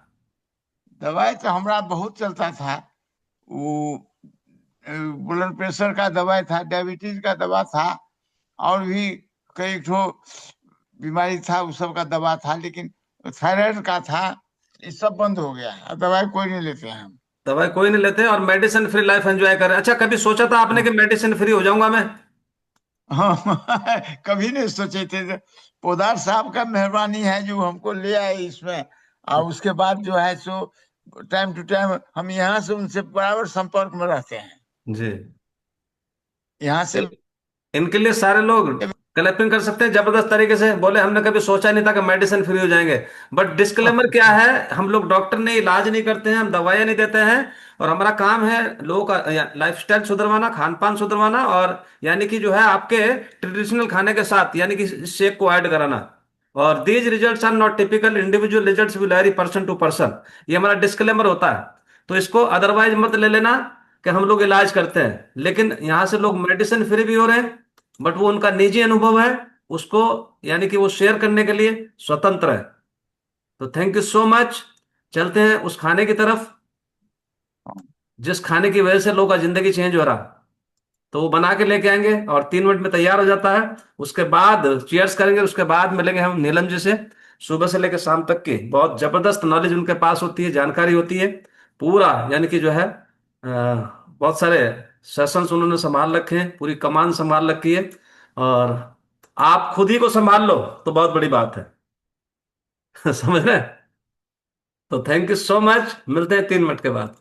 S10: दवाई तो हमारा बहुत चलता था। वो ब्लड प्रेशर का दवाई था, डायबिटीज का दवा था, और भी कई ठो बीमारी था, उस सब का दवा था। लेकिन थायराइड का था, ये सब बंद हो गया है, अब दवाई कोई नहीं लेते हैं हम।
S1: दवाई कोई नहीं लेते और मेडिसिन फ्री लाइफ एंजॉय कर रहे हैं। अच्छा, कभी सोचा था आपने कि मेडिसिन फ्री हो जाऊंगा मैं?
S10: हाँ कभी नहीं सोचे थे। पोदार साहब का मेहरबानी है जो हमको ले आए इसमें। और उसके बाद जो है सो टाइम टू टाइम हम यहाँ से उनसे बराबर संपर्क में रहते हैं।
S1: जी।
S10: यहाँ से
S1: इनके लिए सारे लोग क्लैपिंग कर सकते हैं जबरदस्त तरीके से। बोले हमने कभी सोचा नहीं था कि मेडिसिन फ्री हो जाएंगे। बट डिस्क्लेमर क्या है, हम लोग डॉक्टर ने इलाज नहीं करते हैं, हम दवाइयां नहीं देते हैं। और हमारा काम है लोगों का लाइफस्टाइल सुधरवाना, खान पान सुधरवाना, और यानी कि जो है आपके ट्रेडिशनल खाने के साथ यानी कि शेक को ऐड कराना। और these results are not typical, individual results will vary person to person. ये हमारा डिस्क्लेमर होता है। तो इसको अदरवाइज मत ले लेना कि हम लोग इलाज करते हैं। लेकिन यहां से लोग मेडिसिन फ्री भी हो रहे हैं, बट वो उनका निजी अनुभव है, उसको यानी कि वो शेयर करने के लिए स्वतंत्र है। तो थैंक यू सो मच। चलते हैं उस खाने की तरफ जिस खाने की वजह से लोगों का जिंदगी चेंज हो रहा। तो वो बना के लेके आएंगे और 3 मिनट में तैयार हो जाता है। उसके बाद चीयर्स करेंगे, उसके बाद मिलेंगे हम नीलम जी से। सुबह से लेकर शाम तक की बहुत जबरदस्त नॉलेज उनके पास होती है, जानकारी होती है पूरा, यानी कि जो है बहुत सारे सेशंस उन्होंने संभाल रखे हैं, पूरी कमान संभाल रखी है। और आप खुद ही को संभाल लो तो बहुत बड़ी बात है। समझ रहे हैं? तो थैंक यू सो मच, मिलते हैं 3 मिनट के बाद।